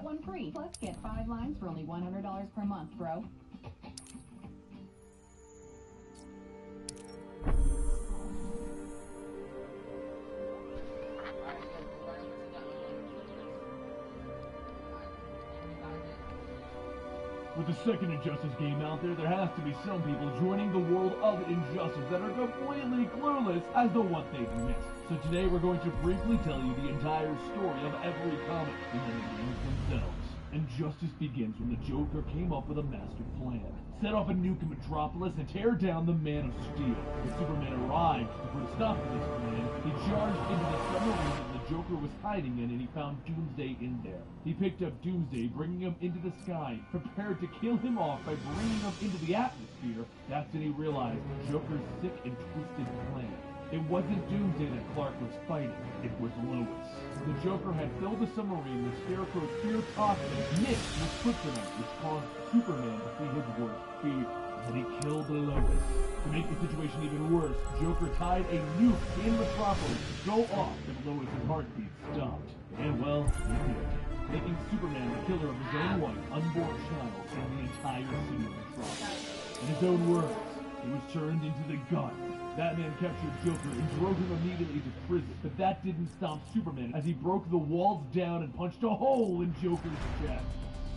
one free. Plus, get 5 lines for only $100 per month, bro. With the second Injustice game out there has to be some people joining the world of Injustice that are completely clueless as to what they've missed. So today we're going to briefly tell you the entire story of every comic and then the games themselves. Injustice begins when the Joker came up with a master plan. Set off a nuke in Metropolis and tear down the Man of Steel. When Superman arrived to put a stop to this plan, he charged into the submarine that the Joker was hiding in and he found Doomsday in there. He picked up Doomsday, bringing him into the sky, prepared to kill him off by bringing him into the atmosphere. That's when he realized the Joker's sick and twisted plan. It wasn't Doomsday that Clark was fighting, it was Lois. The Joker had filled the submarine with Scarecrow's pure toxin mixed with kryptonite, which caused Superman to see his worst fear. But he killed Lois. To make the situation even worse, Joker tied a nuke in Metropolis to go off if Lois' heartbeat stopped. And well, he did, making Superman the killer of his own wife, unborn child, and the entire city of Metropolis. In his own words, he was turned into the gun. Batman captured Joker and drove him immediately to prison, but that didn't stop Superman as he broke the walls down and punched a hole in Joker's chest.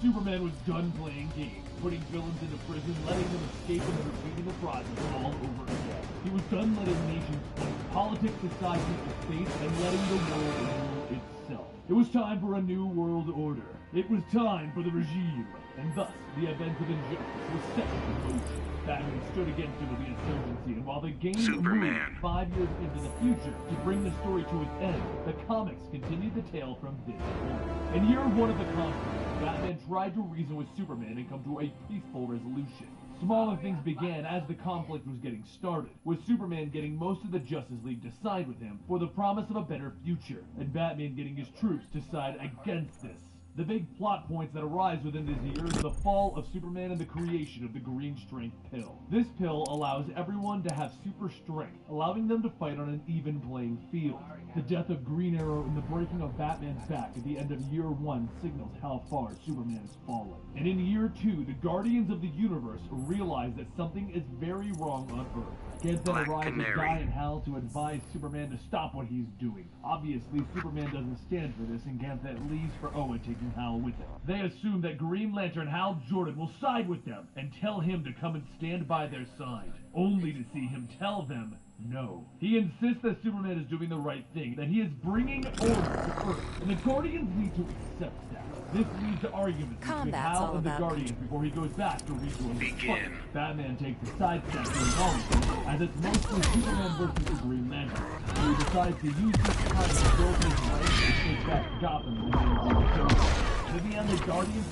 Superman was done playing games, putting villains into prison, letting them escape, and repeating the process all over again. He was done letting nations fight, politics decide people's fate, and letting the world rule itself. It was time for a new world order. It was time for the regime, and thus the events of Injustice were set in motion. Batman stood against him with the insurgency, and while the game moved 5 years into the future to bring the story to its end, the comics continued the tale from this point. In year one of the conflict, Batman tried to reason with Superman and come to a peaceful resolution. Smaller things began as the conflict was getting started, with Superman getting most of the Justice League to side with him for the promise of a better future, and Batman getting his troops to side against this. The big plot points that arise within this year is the fall of Superman and the creation of the Green Strength Pill. This pill allows everyone to have super strength, allowing them to fight on an even playing field. The death of Green Arrow and the breaking of Batman's back at the end of year one signals how far Superman has fallen. And in year two, the Guardians of the Universe realize that something is very wrong on Earth. Kids that arrive with Guy and Hal to advise Superman to stop what he's doing. Obviously, Superman doesn't stand for this, and Ganthet leaves for Oa, taking Hal with him. They assume that Green Lantern Hal Jordan will side with them and tell him to come and stand by their side, only to see him tell them no. He insists that Superman is doing the right thing, that he is bringing order to Earth, and the Guardians need to accept that. This leads to arguments between Hal and the Guardians before he goes back to rejoin the fight. Batman takes a sidestep during all of this, as it's mostly Superman versus the Green Lantern. So he decides to use this time to build his right and take back Gotham in the name of the Joker. In the end, the Guardians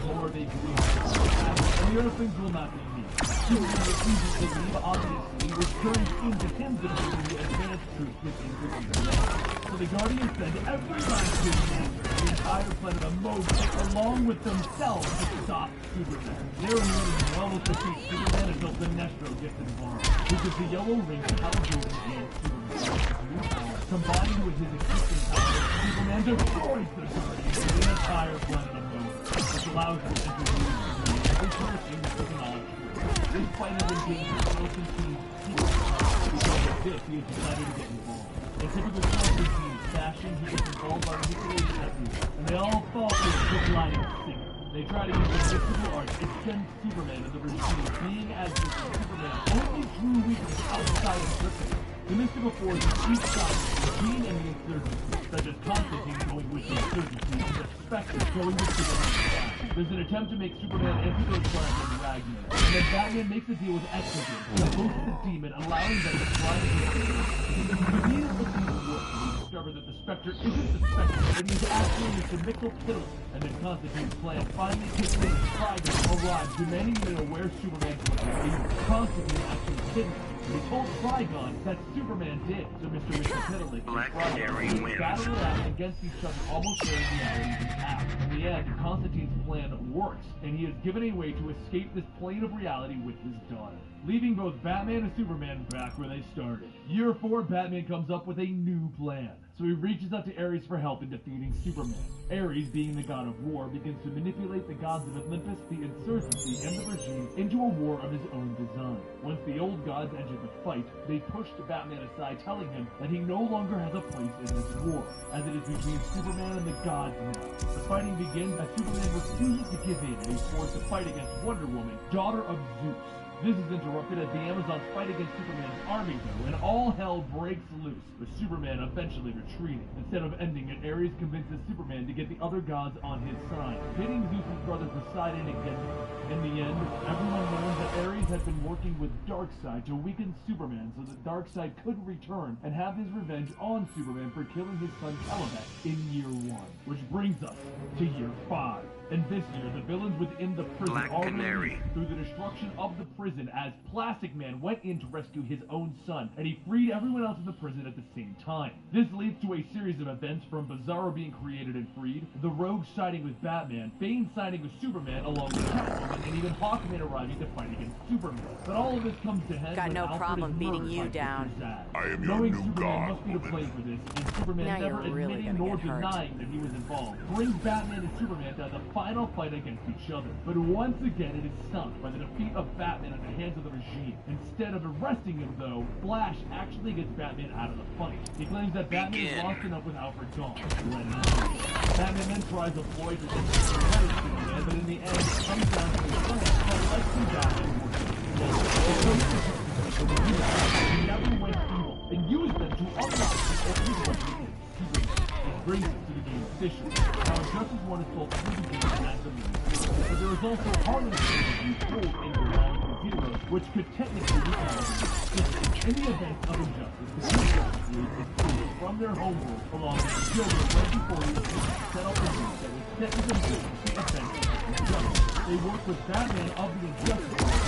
more they agree, and the other things will not be needed. Superman refuses to leave, obviously, which turns into him defeating the advanced troops within the So the Guardians send every last Superman, the entire planet of Mobius, along with themselves to stop Superman. They're running well with defeat Superman until Sinestro gets involved, which is the yellow ring of Hal Jordan and Superman. Combined with his existing power, Superman destroys the Guardians and the entire planet of Mobius, which allows him to introduce every person to the knowledge. This fight has been gained for Constantine's secret. Because of this, he has decided to get involved. In typical Constantine fashion, he gets involved by manipulating everyone, and they all fall for his quick line of signal. They try to use mystical art to extend Superman and the regime, being as this is Superman's only true weakness outside of kryptonite. The mystical forces each side, the regime and the insurgency, such as Constantine going with the insurgency and the Spectre going with Superman's side. There's an attempt to make Superman anti-Earth Prime and Ragnar, and then Batman makes a deal with Exogen, the host of the demon, allowing them to fly to the Earth. The deal of the work, we discover that the Spectre isn't the Spectre, and he's actually Mr. Mxyzptlk, and then Constantine's plan finally kicks in as Trigon arrives, demanding to know where Superman is. Constantine actually didn't. He told Trigon that Superman did, so Mr. Mxyzptlk and Trigon battle it out against each other, almost wearing realities in half. In the end, Constantine's plan works, and he is given a way to escape this plane of reality with his daughter, leaving both Batman and Superman back where they started. Year 4, Batman comes up with a new plan. so he reaches out to Ares for help in defeating Superman. Ares, being the god of war, begins to manipulate the gods of Olympus, the insurgency, and the regime into a war of his own design. Once the old gods entered the fight, they pushed Batman aside, telling him that he no longer has a place in this war, as it is between Superman and the gods now. The fighting begins as Superman refuses to give in and he's forced to fight against Wonder Woman, daughter of Zeus. This is interrupted as the Amazons fight against Superman's army, though, and all hell breaks loose, with Superman eventually retreating. Instead of ending it, Ares convinces Superman to get the other gods on his side, pitting Zeus' brother Poseidon against him. In the end, everyone learns that Ares had been working with Darkseid to weaken Superman so that Darkseid could return and have his revenge on Superman for killing his son Caliban in Year 1. Which brings us to Year 5. And this year, the villains within the prison are released through the destruction of the prison as Plastic Man went in to rescue his own son, and he freed everyone else in the prison at the same time. This leads to a series of events from Bizarro being created and freed, the Rogue siding with Batman, Bane siding with Superman along with Catwoman, and even Hawkman arriving to fight against Superman. But all of this comes to head Got when no Alfred problem is beating murdered you by down. Mr. Zsasz. I am your Knowing new Superman god, must be to woman. blame for this, and Superman Now never you're really admitting gonna nor get hurt. denying that he was involved, brings Batman and Superman to the final fight against each other. But once again, it is sunk by the defeat of Batman at the hands of the regime. Instead of arresting him, though, Flash actually gets Batman out of the fight. He claims that Batman is lost enough with Alfred Dawn to let him go. Batman then tries to avoid the Superman, but in the end, it comes down to his plan that lets him Batman he never went evil and used them to unlock the evil within Superman. It brings us to the game officially. Now, Injustice 1 is told through the game as the movie. But there is also Harlem Story told in Ground Zero, which could technically be called in the event of Injustice. The Justice League is pulled from their homeworld along with the children right before you set up a group that was set to the event of Injustice. They work with Batman of the Injustice League,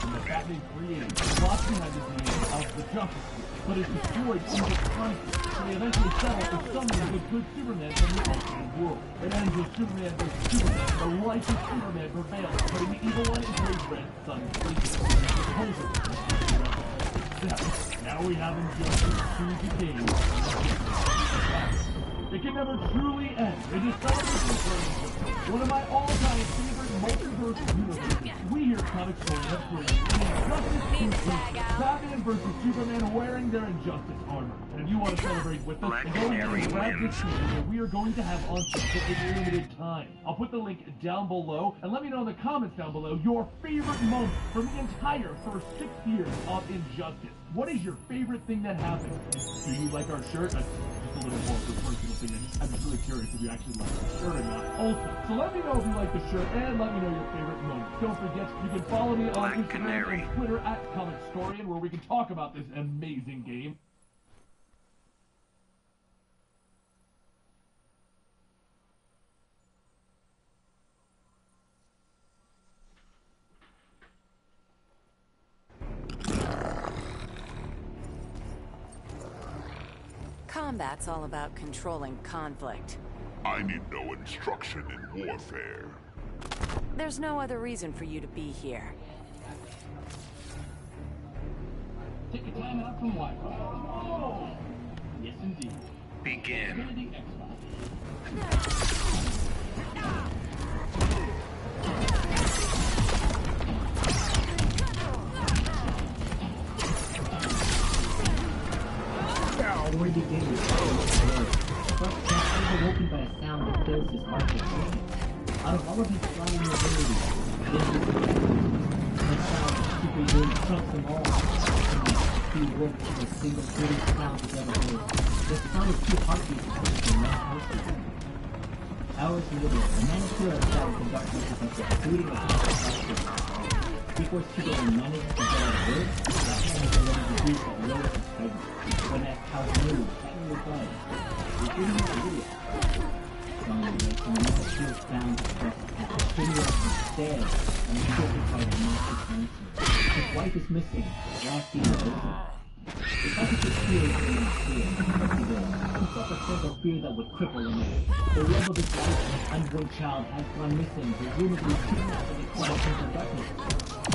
that Batman created, lost behind the name of the Justice League, but is destroyed in this conflict. So they eventually settle for summoning the good Superman from the alternate world. It ends with Superman versus Superman. The righteous Superman prevails, putting the evil one in his red son places. Now we have Injustice 2 the game. It can never truly end. It is celebrated one of my all-time favorite multiverse universes. We here at Comic Story have created Injustice 2 Batman versus Superman wearing their Injustice armor. And if you want to celebrate with us, go ahead and grab this series that we are going to have on sale for a limited time. I'll put the link down below, and let me know in the comments down below your favorite moment from the entire first 6 years of Injustice. What is your favorite thing that happened? Do you like our shirt? That's just a little more of a personal thing. I'm just really curious if you actually like the shirt or not. Also, so let me know if you like the shirt, and let me know your favorite moment. Don't forget, you can follow me on Instagram and Twitter at ComicStorian, where we can talk about this amazing game. Combat's all about controlling conflict. I need no instruction in warfare. There's no other reason for you to be here. Take a time out from Wi-Fi. Oh! Yes, indeed. Begin. Infinity Xbox. Already beginning to but overwoken by a sound that fills his heart with pain. Out of all of his flying abilities, this sound superhuman trumps them all. He worked with a single pretty sound he's ever heard. The sound of 2 heartbeats in one heartbeat. Hours later, the Manitou had started to conduct business including a heartbeat. Before Superman managed to get out of words, Batman was already reduced at Lois' pregnant. When that house moved, Batman was gone. He didn't have a video. Someone else was found across the path. Jimmy was dead, and he was by a massive cancer. His wife is missing. Last seen in the ocean. If I could just feel it in my fear, but he did. He felt a sense of fear that would cripple the man. The love of his life and his unborn child has gone missing, presumably kidnapped in the quiet of darkness.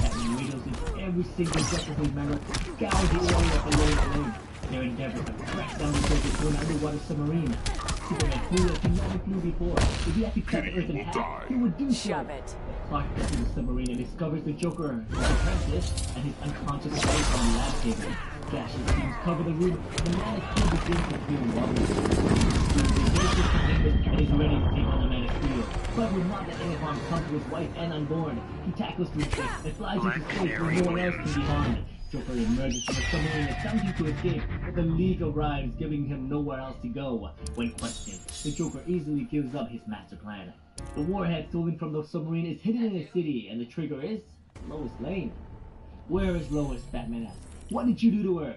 Batman radios into every single Justice League member, scour the area below the lane. Their endeavor to crash down the desert to an underwater submarine. Superman flew as he never flew before. If he had to cut the Earth in half, he would do so. Shove it. Clark gets to the submarine and discovers the Joker, the apprentice, and his unconscious wife on the lab table. Gaseous fumes cover the room, and the man is still begins to feel wobbly. And he's ready to take on the Man of Steel. But would not let any harm come to his wife and unborn. He tackles through space and flies into space where no one else can be harmed. Joker emerges from the submarine attempting to escape, but the League arrives, giving him nowhere else to go. When questioned, the Joker easily gives up his master plan. The warhead stolen from the submarine is hidden in a city, and the trigger is Lois Lane. Where is Lois? Batman asks. What did you do to her?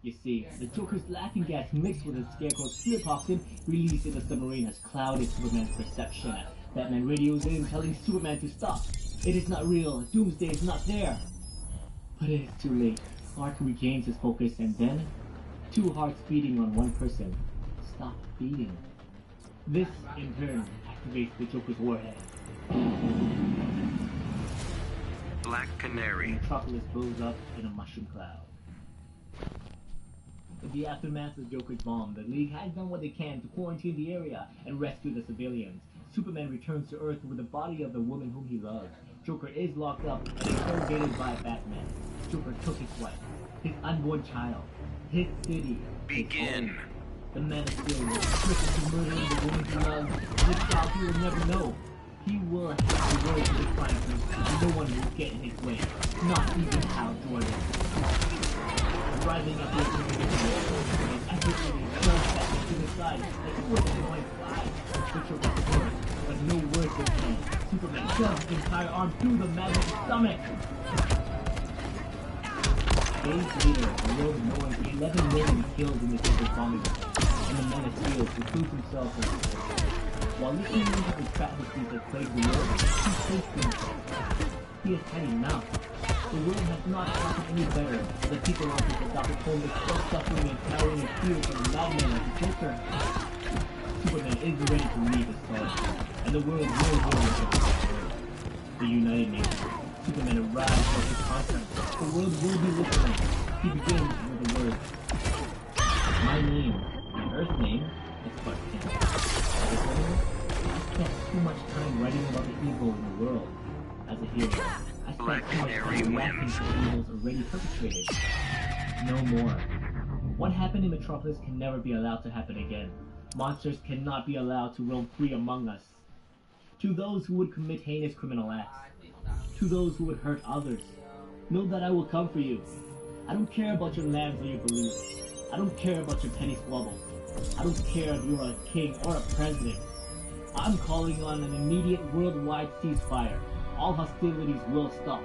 You see, the Joker's laughing gas mixed with the Scarecrow's fear toxin released in the submarine has clouded Superman's perception. Batman radios in, telling Superman to stop. It is not real. Doomsday is not there. But it is too late. Clark regains his focus, and then, two hearts beating on one person stop beating. This, in turn, activates the Joker's warhead. Black Canary. Metropolis blows up in a mushroom cloud. In the aftermath of Joker's bomb, the League has done what they can to quarantine the area and rescue the civilians. Superman returns to Earth with the body of the woman whom he loves. Joker is locked up and interrogated by Batman. Joker took his wife, his unborn child, his city. Begin. The Man of Steel will trick to murdering the woman he loves, and the child he will never know. He will have the world to define him, and no one will get in his way, not even Hal Jordan. Arriving at the opening and effortlessly throws Batman to the side, like he wasn't going to fly. The Joker works, but no words will come. Superman shoves the entire arm through the man's stomach. Days later, the world knows 11 million killed in the Joker's bombing, and the Man of Steel concludes himself as a hero. While listening to the travesties that plague the world, he thinks to himself. He has had enough. The world has not gotten any better. The people on his adopted home is still suffering and cowering in fear from the madman like the Joker. Superman is ready to leave his soul, and the world will go. The United Nations. Superman arrives for his conference. The world will be listening. He begins with the words. My name, my Earth name, is Clark Kent. I spent too much time writing about the evil in the world. As a hero, I spent too much time reacting to the evils already perpetrated. No more. What happened in Metropolis can never be allowed to happen again. Monsters cannot be allowed to roam free among us. To those who would commit heinous criminal acts, to those who would hurt others, know that I will come for you. I don't care about your lands or your beliefs. I don't care about your petty squabbles. I don't care if you're a king or a president. I'm calling on an immediate worldwide ceasefire. All hostilities will stop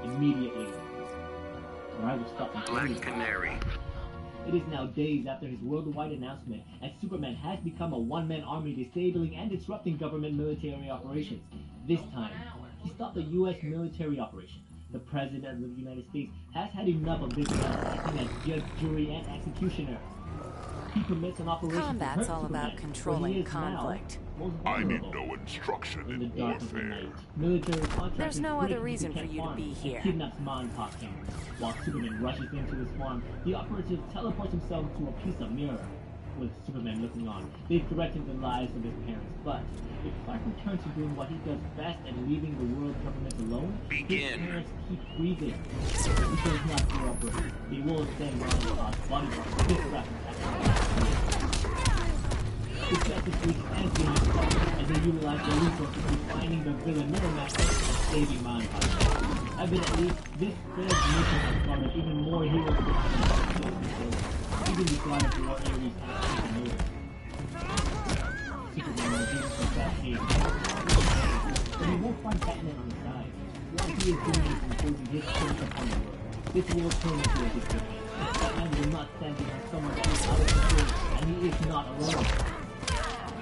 immediately, or I will stop completely. Black Canary. It is now days after his worldwide announcement, and Superman has become a one-man army disabling and disrupting government military operations. This time, he stopped the U.S. military operation. The President of the United States has had enough of this man acting as judge, jury, and executioner. He commits an operation Combat's to hurt all Superman, about controlling where he is conflict. now most I need vulnerable. no instruction In the in dark of the warfare. night, military contractors There's no break other into reason for Kent you to Farm be and here. kidnaps Montauk King. While Superman rushes into his farm, the operative teleports himself to a piece of mirror. With Superman looking on, they threaten the lives of his parents. But if Clark returns to doing what he does best and leaving the world government alone, Begin. his parents keep breathing. He does not cooperate. They will send Montauk's bodyguard to this rapid action. The Justice League has been discovered as they utilize their resources to finding the villain Mirror Master and saving Montauk. Evidently, this third mission has garnered even more heroes to even the God of War Ares has taken over. Superman reveals his bad case. But he won't find Batman on his side. What he is doing is imposing his curse upon the world. This will turn into a disgrace. Batman will not stand behind someone that is out of control, and he is not alone.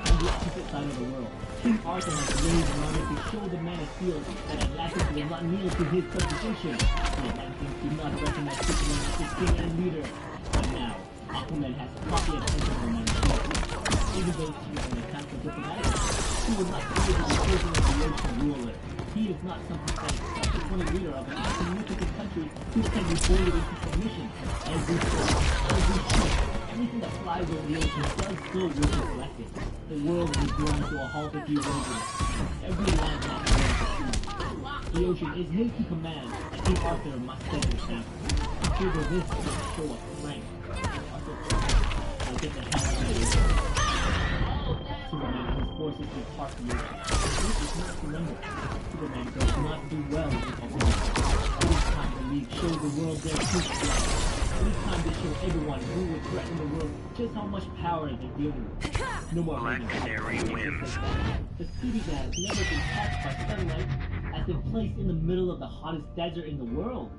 On the opposite side of the world, King Arthur has raised an army to show the Man of Steel that Atlantis will not kneel to his subjugation. The Atlanteans do not recognize Superman as his king and leader. But now, Aquaman has copy and principle and even though Superman attempts to diplomatic, he will not be the prisoner of the ocean ruler. He is not some pathetic, self-appointed leader of an insignificant country who can be boarded into submission. Every ship, everything that flies over the ocean does so will be reflected. The world will be drawn to a halt if he erodes it. Every landmass will be. The ocean is his to command, and King Arthur must set an example. Consider this to show us strength. Arthur will get the hell out of here. Superman and his forces depart the ocean. This is not surrender. Superman does not do well with Aquaman. It is time the League show the world their true strength. It is time to show everyone who would threaten the world just how much power they're dealing with. No more Black Canary wins. The city that has never been touched by sunlight has been placed in the middle of the hottest desert in the world.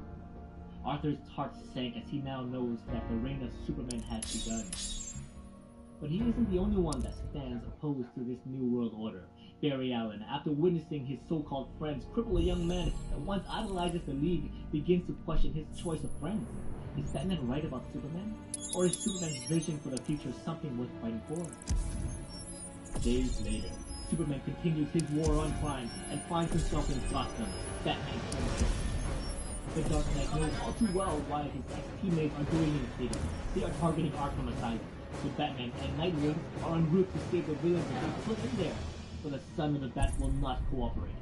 Arthur's heart sank as he now knows that the reign of Superman has begun. But he isn't the only one that stands opposed to this new world order. Barry Allen, after witnessing his so-called friends cripple a young man that once idolizes the League, begins to question his choice of friends. Is Batman right about Superman? Or is Superman's vision for the future something worth fighting for? Days later, Superman continues his war on crime and finds himself in Gotham, Batman's home. The Dark Knight knows all too well why his ex-teammates are doing in the city. They are targeting Arkham Asylum. So Batman and Nightwing are en route to save the villains and be put in there. But the son of the Bat will not cooperate.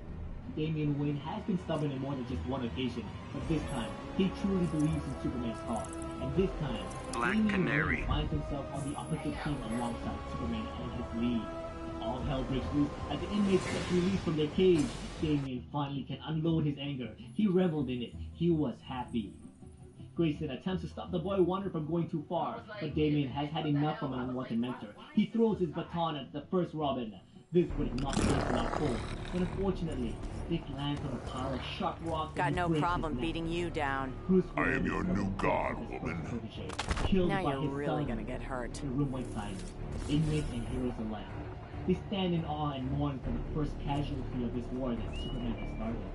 Damian Wayne has been stubborn in more than just one occasion, but this time, he truly believes in Superman's cause. And this time, Black Damian Canary Wayne finds himself on the opposite team alongside Superman and his League. All hell breaks loose as the inmates get released from their cage. Damian finally can unload his anger. He reveled in it. He was happy. Grayson attempts to stop the boy Wonder from going too far, but Damian has had enough from an unwanted mentor. He throws his baton at the first Robin. This would have knocked Grayson out cold, but unfortunately, Stick lands on a pile of sharp rocks. Got no problem beating you down. I am your new god, woman. Now you're really gonna get hurt. The room went silent. Inmates and heroes alike. They stand in awe and mourn for the first casualty of this war that Superman has started.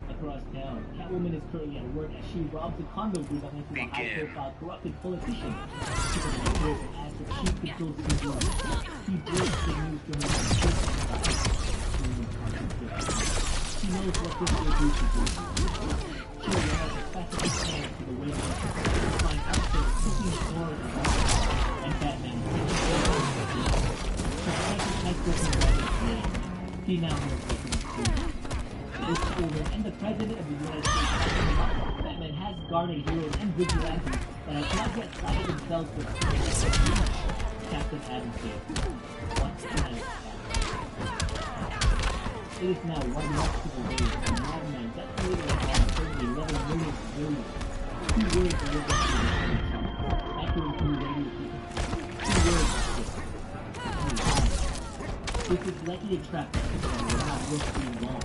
Across town, Catwoman is currently at work as she robs a condo belonging to a high-profile corrupted politician. Superman appears and asks if she controls the room. He breaks the news to her. She knows what this will do to her. She arrives as fast as she can to the waiting room to find out that cooking storage is on, and Batman takes the has broken Batman's name. He now knows what he must do. This over, and the President of the United States, Batman has garnered heroes and vigilantes that have not yet sided themselves with Captain Adam says, "What's time?" It is now 1 multiple days, and Madman decimated a bomb killing 11 million civilians. 2 words delivered to the streets, echoing through radio frequencies. 2 words this is likely a trap that Superman will not work being long.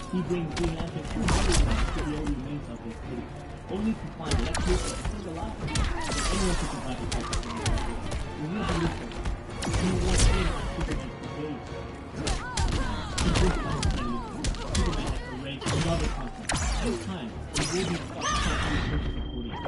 He brings Green Lantern 200 miles to the only remains of his city, only to find Lex Luthor still alive. If anyone can survive the fight between the characters, we will believe him. He wants in on Superman's brigade. He brings down Superman has arranged another contract. This time, he will be stopped by the purchase of Korea.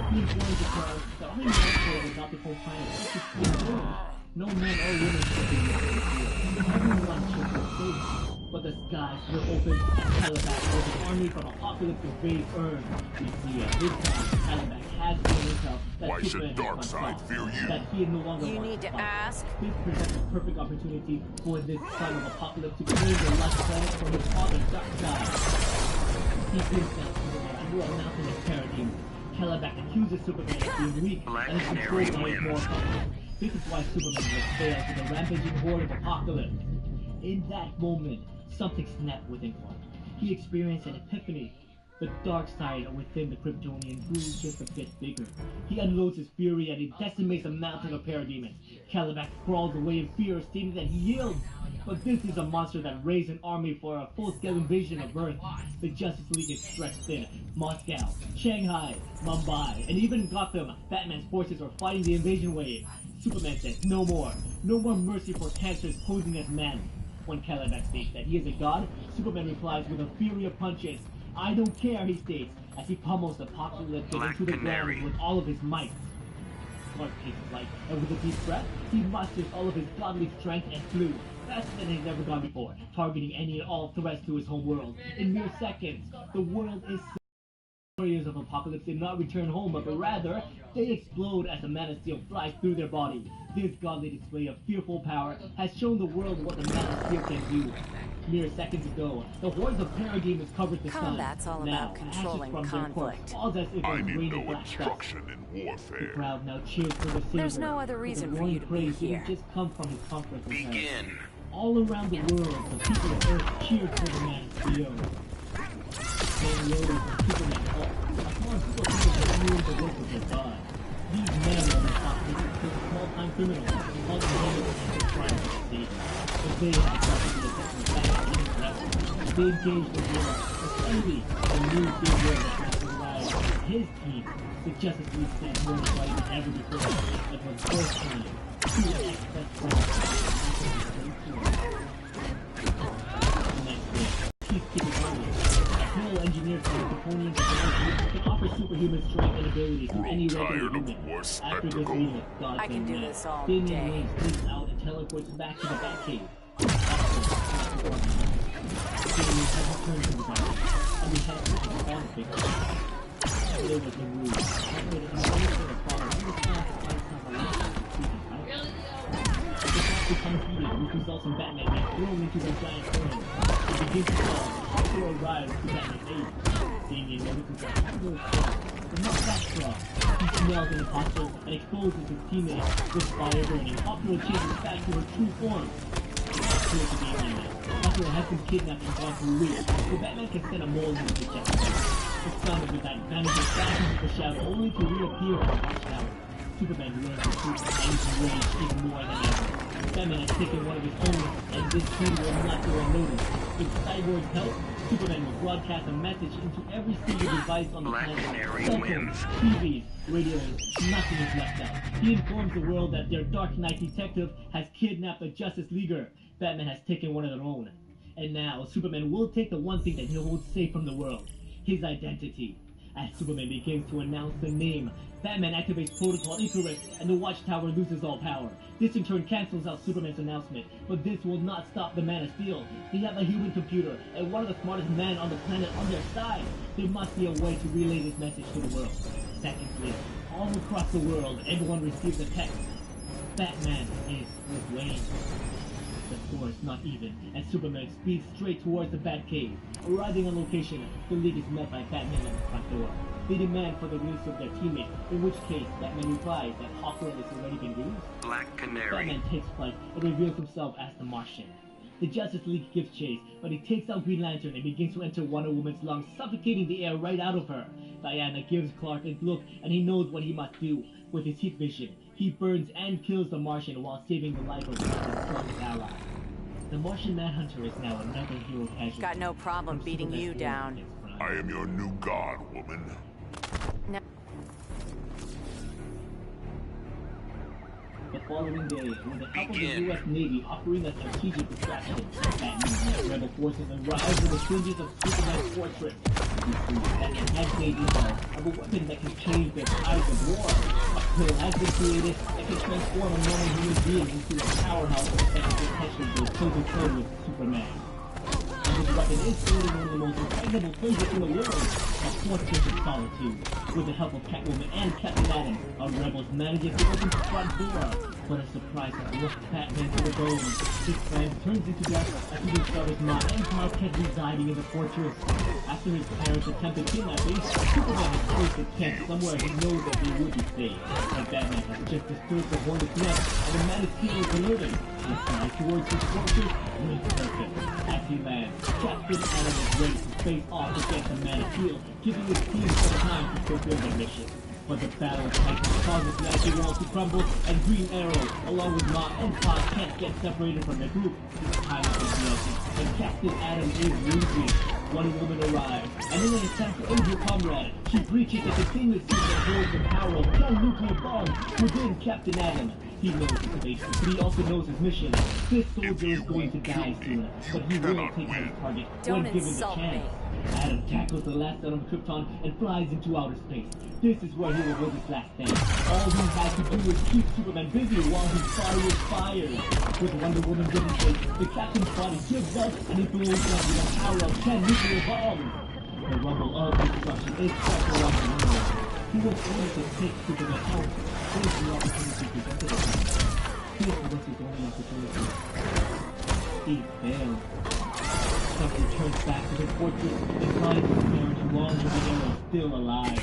He informs the crowd that only Manfred without the full planet is to free the world. No man or woman should be left this year. Everyone should feel safe. But the skies will open and Calabac with an army from Apocalypse invade Earth. We see at this time, Calabac has shown himself that Why Superman should Darkseid fear you? That he no longer You wants need to fight. ask. This presents a perfect opportunity for this son of Apocalypse to claim the last planet from his father, Darkseid. He brings down Superman under a mountain of paradigm. Calabac accuses Superman of being weak Black and is Canary controlled by his wins. more. This is why Superman will fail to the rampaging horde of Apocalypse. In that moment, something snapped within him. He experienced an epiphany. The dark side within the Kryptonian grew just a bit bigger. He unloads his fury and he decimates a mountain of parademons. Calabac crawls away in fear, stating that he yields. But this is a monster that raised an army for a full-scale invasion of Earth. The Justice League is stretched thin. Moscow, Shanghai, Mumbai, and even Gotham, Batman's forces are fighting the invasion wave. Superman says, no more. No more mercy for cancers posing as men. When Calabac states that he is a god, Superman replies with a fury of punches. I don't care, he states, as he pummels the Apocalypse into the ground with all of his might. Clark takes flight, and with a deep breath, he musters all of his godly strength and flew, faster than he's ever gone before, targeting any and all threats to his home world. In mere seconds, the world is warriors of Apocalypse did not return home, but rather, they explode as the Man of Steel flies through their body. This godly display of fearful power has shown the world what the Man of Steel can do. Mere seconds ago, the hordes of Paragamers covered the sun. Combat's all about controlling conflict. I need no instruction in warfare. The crowd now cheers for the saber. There's no other reason for you to be here. Didn't just come from his comfort. Begin. All around the world, the people of Earth cheered for the Man of Steel. They rose and Superman up. Upon people who knew the work of their God. These men are responsible for small-time criminals, all the criminals and the crime of the state. But they had nothing to do with that. They engaged the war, especially the new big war that has arrived. His team, the Justice League, spent more fight than ever before. It was first time. Two excess the next day, peacekeeping armies. Engineered by Draconian technology can offer superhuman strength and abilities to any regular human. After this meal, God I can do this all Damian day. Wayne sneaks out and teleports back to the Batcave. Damian has returned to the Batcave, and we head to the Spawn figure. There was the ruse. After the invasion of the Fallen, he was found to find some the Bat becomes heated, which results in Batman being thrown into the giant furnace. He begins to fall. Hopper arrives to Batman's aid. Damian notices that Hopper is strong, but not that strong. He smells an imposter and exposes his teammates with fire burning. Hopper changes back to her true form. It's clear to Damian now. Hopper has been kidnapped and gone to Rio, so Batman can send a mole into the chest. The son of the night manages back into the shadow only to reappear on the watchtower. Superman learns the truth and rage even more than ever. Batman has taken one of his own, and this team will not go unnoticed. With Cyborg's help, Superman will broadcast a message into every single device on the Black planet. Canary Cell wins. phones, TVs, radios, nothing is left out. He informs the world that their Dark Knight detective has kidnapped a Justice Leaguer. Batman has taken one of their own. And now, Superman will take the one thing that he holds safe from the world, his identity. As Superman begins to announce the name, Batman activates Protocol Icarus, and the Watchtower loses all power. This in turn cancels out Superman's announcement, but this will not stop the Man of Steel. They have a human computer, and one of the smartest men on the planet on their side. There must be a way to relay this message to the world. Seconds later, all across the world, everyone receives a text. Batman is with Wayne. The score is not even, and Superman speeds straight towards the Batcave. Arriving on location, the League is met by Batman at the front door. They demand for the release of their teammate, in which case Batman replies that Hawkgirl has already been released. Black Canary. Batman takes flight and reveals himself as the Martian. The Justice League gives chase, but he takes out Green Lantern and begins to enter Wonder Woman's lungs, suffocating the air right out of her. Diana gives Clark a look, and he knows what he must do. With his heat vision, he burns and kills the Martian while saving the life of his strongest ally. The Martian Manhunter is now another hero casualty. Got no problem beating you down. I am your new god, woman. No. The following day, with the help of the U.S. Navy offering a strategic distraction, Batman and rebel forces arrive with the fringes of Superman's fortress. Batman has made use of a weapon that can change the tides of war. A pill has been created that can transform a normal human being into a powerhouse that can potentially go toe-to-toe with Superman. And this weapon is creating one of the most impregnable places in the world, a fortress of solitude. With the help of Catwoman and Captain Atom, our rebels manages to open the front door. But a surprise has rooked Batman to the bone. His plan turns into death as he discovers Ma and Clark Kent residing in the fortress. After his parents attempted kidnapping, Superman is placed at Kent somewhere he knows that they will be safe. But Batman has just disturbed the Hornet's nest, and the Man of Steel is alerted. He flies towards his fortress, and it's perfect. As he lands, Captain Atom is ready to face off against the Man of Steel, giving his team some time to fulfill their mission. But the battle of Titans causes the icy walls to crumble, and Green Arrow, along with Ma and Clark Kent, get separated from the group. Time is melting, and Captain Atom is losing. Wonder Woman arrives, and in an attempt to aid her comrade, she breaches the containment suit that holds the power of 10 nuclear bombs within Captain Atom. He knows his fate, but he also knows his mission. This soldier is going to die soon, but he will take his target when Don't given the insult chance. me. Adam tackles the last son of Krypton and flies into outer space. This is where he will hold his last stand. All he has to do is keep Superman busy while his fire is fired. With Wonder Woman giving face, the Captain's body gives up and he blows up with the power of 10 nuclear bombs. The rumble of destruction is felt around the world. He was able to take Superman out. This is the opportunity presented to him. This was his only opportunity. He failed. He turns back to his fortress and finds his parents along with the Arrow still alive.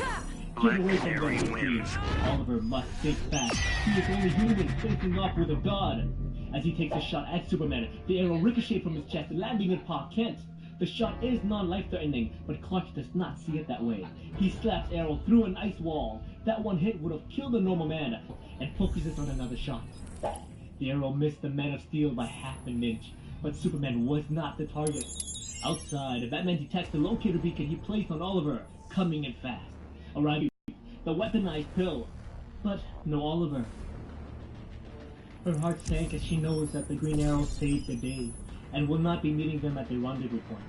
Get away from them, wins. Oliver must think fast. He is only human facing off with a god. As he takes a shot at Superman, the arrow ricochets from his chest, landing in Pa Kent. The shot is non-life-threatening, but Clark does not see it that way. He slaps Arrow through an ice wall. That one hit would have killed a normal man, and focuses on another shot. The arrow missed the Man of Steel by half an inch, but Superman was not the target. Outside, Batman detects the locator beacon he placed on Oliver, coming in fast. Arriving, the weaponized pill, but no Oliver. Her heart sank as she knows that the Green Arrow saved the day, and will not be meeting them at the rendezvous point.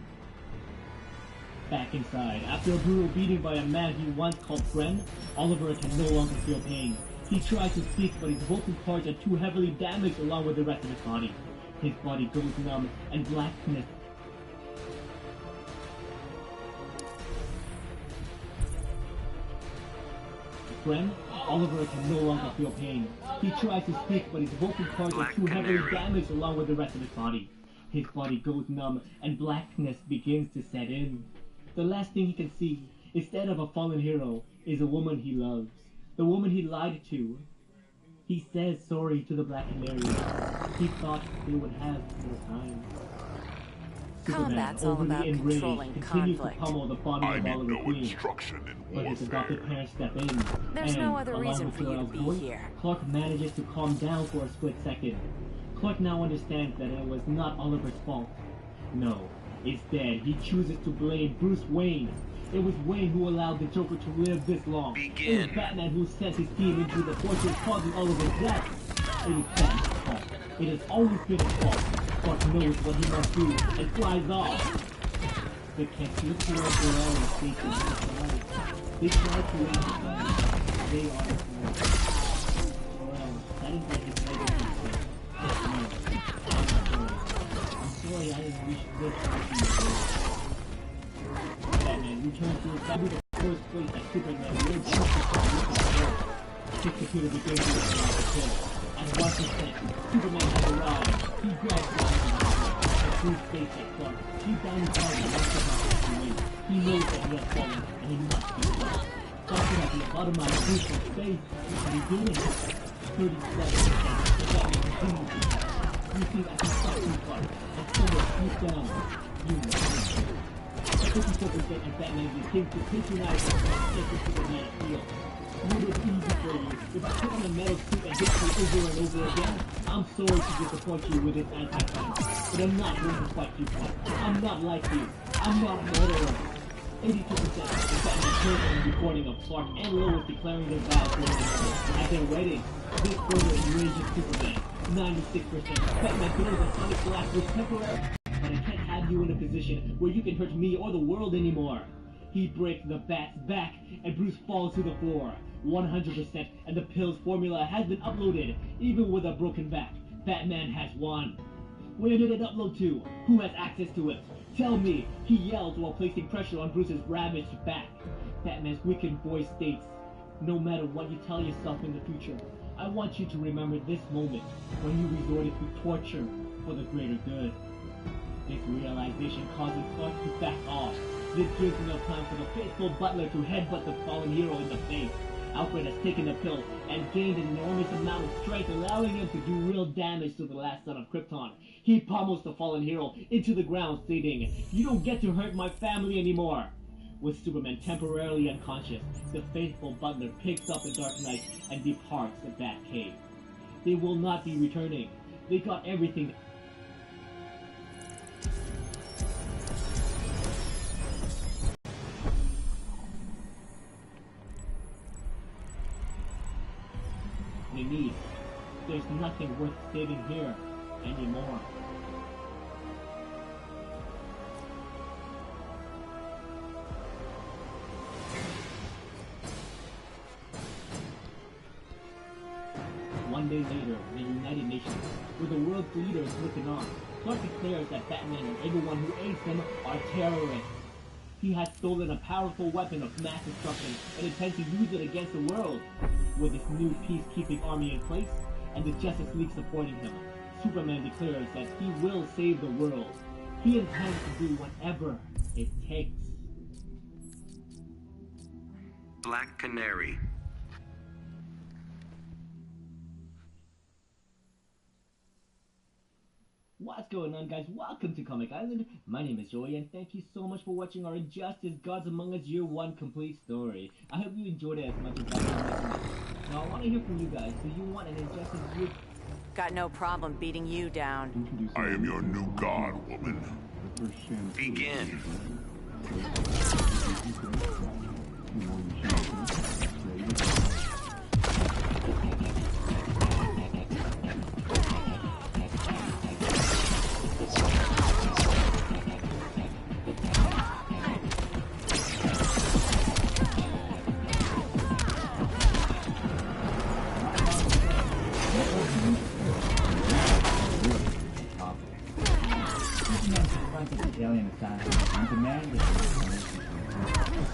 Back inside, after a brutal beating by a man he once called friend, Oliver can no longer feel pain. He tries to speak, but his vocal cords are too heavily damaged along with the rest of his body. His body goes numb, and blackness friend, Oliver can no longer feel pain. He tries to speak, but his vocal cords are too heavily damaged along with the rest of his body. His body goes numb, and blackness begins to set in. The last thing he can see, instead of a fallen hero, is a woman he loves. The woman he lied to. He says sorry to the Black Canary. He thought they would have more time. Combat's all about controlling conflict. I need no instruction in But his adopted warfare. parents step in. There's no other along reason with for you to Jor-El's be voice, here. Clark manages to calm down for a split second. Clark now understands that it was not Oliver's fault. No. Instead, he chooses to blame Bruce Wayne. It was Wayne who allowed the Joker to live this long. Begin. It was Batman who sent his team into the fortress causing Oliver's death. It is Batman's fault. It has always been his fault. Clark knows what he must do and flies off. The Kents look towards their own station inside. They try to raise the gun. They are afraid. Well, that is what his legacy said. I'm sorry I didn't reach this point in the world. Batman returns to his family the first place that Superman would choose to start with his world. His computer begins to look around the kill. At 1%, Superman has arrived. He grabs the weapon and Bruce states at Clark. He's down his heart and wants to have to win. He knows that he has fallen and he must be stopped. Clark at the bottom of Bruce's face. What are you doing? 37%. Batman continues to fight. You see that he stops you, Clark, and someone swoops down. You know. 54% of Batman begins to patronize him and take it to the Man of Steel. It was easy for you. If I put on a metal suit and hit you over and over again, I'm sorry to disappoint you with this anti-fight. But I'm not going to fight you, Clark. I'm not like you. I'm not a murderer. 82% of Batman heard a recording of Clark and Lois declaring their vows to one another at their wedding. This further enrages Superman. 96% Batman throws a sonic blast was temporary, but I can't have you in a position where you can hurt me or the world anymore. He breaks the Bat's back, and Bruce falls to the floor. 100%, and the pill's formula has been uploaded. Even with a broken back, Batman has won. Where did it upload to? Who has access to it? Tell me, he yells while placing pressure on Bruce's ravaged back. Batman's wicked voice states, no matter what you tell yourself in the future, I want you to remember this moment when you resorted to torture for the greater good. This realization causes Clark to back off. This gives enough time for the faithful butler to headbutt the fallen hero in the face. Alfred has taken the pill and gained an enormous amount of strength, allowing him to do real damage to the last son of Krypton. He pummels the fallen hero into the ground, stating, "You don't get to hurt my family anymore." With Superman temporarily unconscious, the faithful butler picks up the Dark Knight and departs the Batcave. They will not be returning. They got everything. They need. There's nothing worth saving here anymore. flicking on. Clark declares that Batman and everyone who aids him are terrorists. He has stolen a powerful weapon of mass destruction and intends to use it against the world. With his new peacekeeping army in place, and the Justice League supporting him, Superman declares that he will save the world. He intends to do whatever it takes. Black Canary. What's going on, guys? Welcome to Comic Island. My name is Joey, and thank you so much for watching our Injustice Gods Among Us Year 1 complete story. I hope you enjoyed it as much as I did. Now, I want to hear from you guys. Do you want an Injustice Year? Got no problem beating you down. I am your new god, woman. Begin. Alien assassin and demanded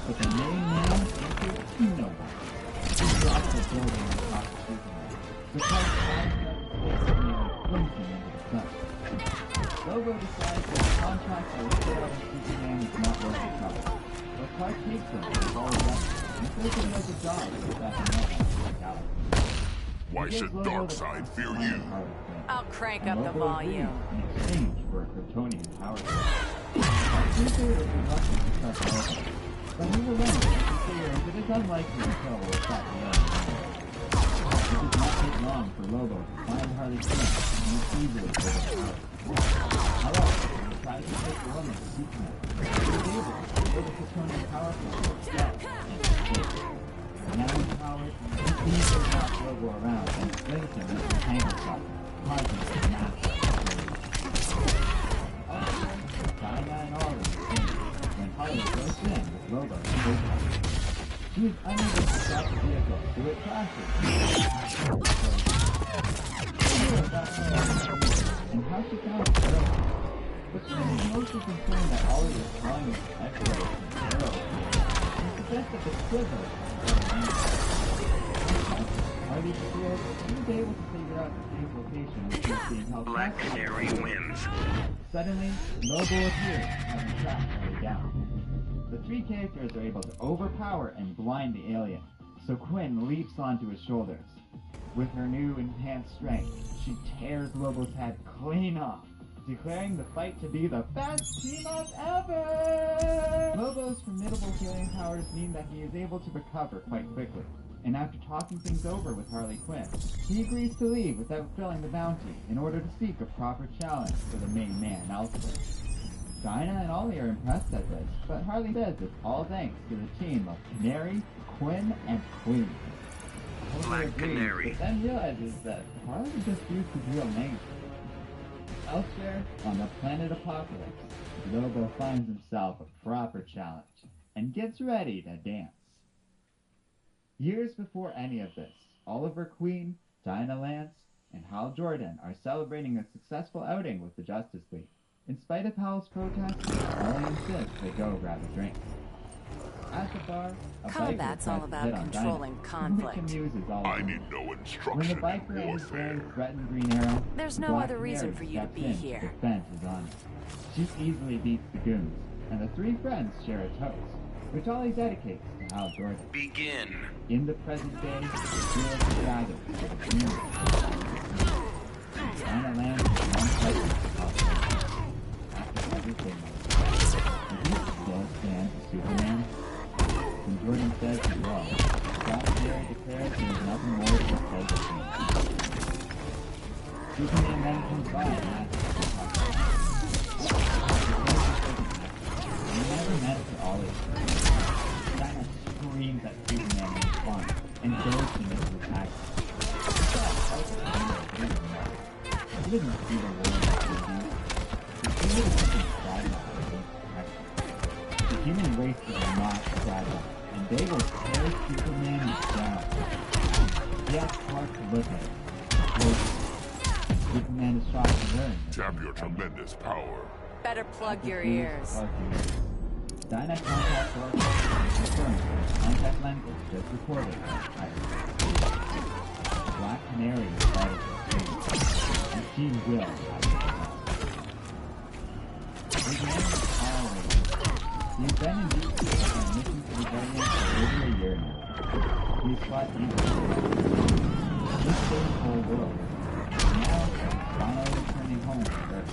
but the main man answered to no one. He dropped the building on top of Superman. The car climbs up the space and blinking into the sun. Lobo decides that the contract that was put out with Superman is not worth the trouble. But Clark takes him to call his up and says that he has a job to get back in the galaxy. Why should Darkseid fear you? I'll crank up the volume. In exchange for a Kryptonian power source. Tuesday was reluctant to trust Lobo, but he will learn to figure that it's unlikely the kill will stop the other. It does not take long for Lobo to find Harley Quinn and easily for the power. However, when he tries to take the woman to Superman, he is able to build a Kryptonian power source stealth and escape. Now empowered, he easily knocks Lobo around and slings him into the tangle shop, causing him to smash up. Dinah and Ollie when Harley goes in with Lobo and Lobo. She is unable to stop the vehicle, so it crashes. And how she found it first. But she is mostly concerned that Ollie is calling his exploits and arrows. She suggests that the quiver Harley feels he was able to figure out the safe location and seeing how Black Canary wins. Suddenly, Lobo appears, having tracked Harley down. The three characters are able to overpower and blind the alien, so Quinn leaps onto his shoulders. With her new enhanced strength, she tears Lobo's head clean off, declaring the fight to be the best team-up ever! Lobo's formidable healing powers mean that he is able to recover quite quickly. And after talking things over with Harley Quinn, he agrees to leave without filling the bounty in order to seek a proper challenge for the main man elsewhere. Dinah and Ollie are impressed at this, but Harley says it's all thanks to the team of Canary, Quinn, and Queen. Black Canary. But then realizes that Harley just used his real name. Elsewhere, on the planet Apocalypse, Lobo finds himself a proper challenge and gets ready to dance. Years before any of this, Oliver Queen, Dinah Lance, and Hal Jordan are celebrating a successful outing with the Justice League. In spite of Hal's protests, Ollie insists they go grab a drink. At the bar, a Combat's biker all tries to about hit on controlling Dinah, conflict. which amuses Oliver. I need no When the instruction biker in and his gang warfare. threaten Green Arrow, There's the no Black other reason Canary for you to steps be in here. defend his honor. She easily beats the goons, and the three friends share a toast, which Ollie dedicates to Hal Jordan. Begin. In the present day, the heroes gather for the community. Dinah lands with one present after everything. The youth still stands as Superman. When Jordan says he will, Black Canary declares there is nothing more to say to him. Superman then comes by and asks if he talks to him. He never meant for Ollie. Dinah screams at Superman in response and goes to make his attack. He doesn't see the world as he sees. He really something fragile against protection. The human race is not fragile, and they will tear Superman down. He asks Clark to look at it. Superman is shocked to learn that Tap your tremendous power. Better plug your ears. Dinah contacts Clark and confirms that contact lenses just recorded Black Canary is part of the team, and she will have it. His name is Kyle Rayner. He's been in DC and mission to the Guardians for over a year now. He's fought evil. He's saved the whole world. Now, he's finally returning home to Earth.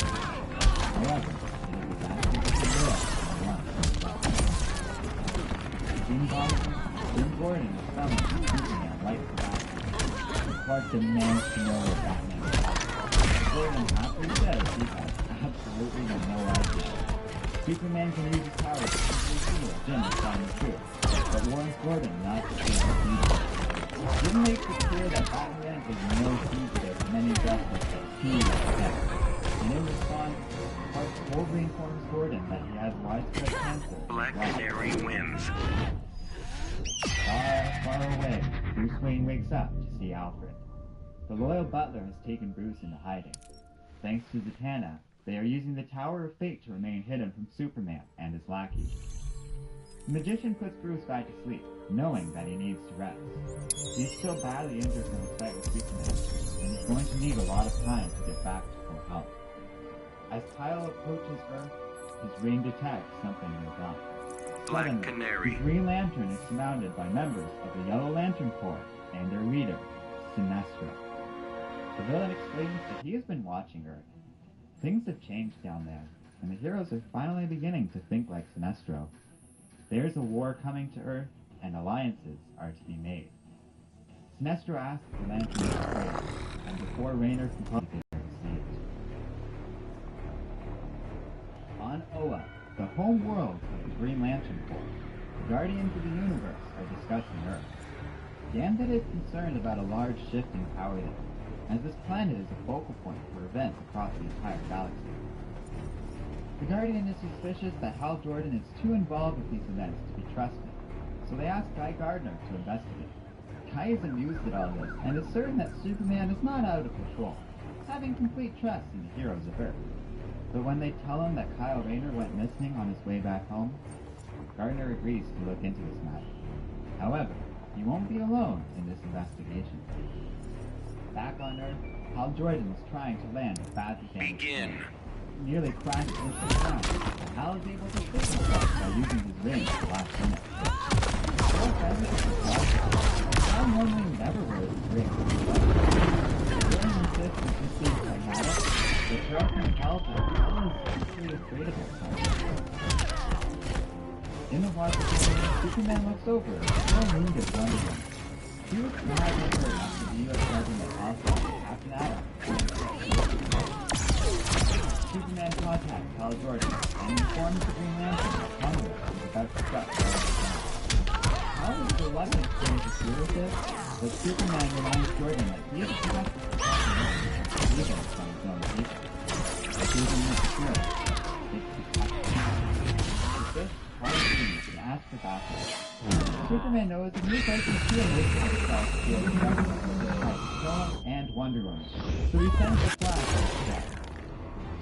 However, it is a Jim Gordon is summoned to Superman right to Batman. Clark demands to know what Batman is like. Gordon happily says he has absolutely no idea. Superman can use his powers to see that Jim is telling the truth, but warns Gordon not to say the future. Jim makes it clear that Batman is no fugitive from any justice that he will get. And in response, Clark boldly informs Gordon that he has widespread cancer. Black Canary wins. Far, far away, Bruce Wayne wakes up to see Alfred. The loyal butler has taken Bruce into hiding. Thanks to Zatanna, they are using the Tower of Fate to remain hidden from Superman and his lackeys. The magician puts Bruce back to sleep, knowing that he needs to rest. He's still badly injured from his fight with Superman, and he's going to need a lot of time to get back to full health. As Kyle approaches Earth, his ring detects something in the dawn. Black Canary. The Green Lantern is surrounded by members of the Yellow Lantern Corps and their leader, Sinestro. The villain explains that he has been watching Earth. Things have changed down there, and the heroes are finally beginning to think like Sinestro. There's a war coming to Earth, and alliances are to be made. Sinestro asks the Lantern to pray, and before Rayner can come, they are deceived. On Oa, the home world of the Green Lantern Corps, the Guardians of the Universe are discussing Earth. Gambit is concerned about a large shift in power there, as this planet is a focal point for events across the entire galaxy. The Guardian is suspicious that Hal Jordan is too involved with these events to be trusted, so they ask Guy Gardner to investigate. Guy is amused at all this, and is certain that Superman is not out of control, having complete trust in the heroes of Earth. But when they tell him that Kyle Rayner went missing on his way back home, Gardner agrees to look into this matter. However, he won't be alone in this investigation. Back on Earth, Hal Jordan is trying to land a badly damaged Begin. plane. He nearly crashed into the ground, but Hal is able to fix himself by using his ring at the last minute. So friendly with his wife, Hal normally never wears his ring. Jordan insists that this being pragmatic, but Charles can tell that Hal is actually afraid of himself. In the hospital, Superman looks over at a still wounded Wonder Woman. She was badly hurt after the U.S. government authorized Captain Atom. Superman contacts Hal Jordan and informs the Green Lantern that Congress is about to shut Jordan down. Hal is reluctant to interfere with this, but Superman reminds Jordan that he is trusted to protect the even from his own people. Accusing interference, it's his with this, Hal agrees and asks for backup. Superman knows that he's likely to enlist himself to be able to fight Stone and Wonder Woman, so he sends the Flash to death.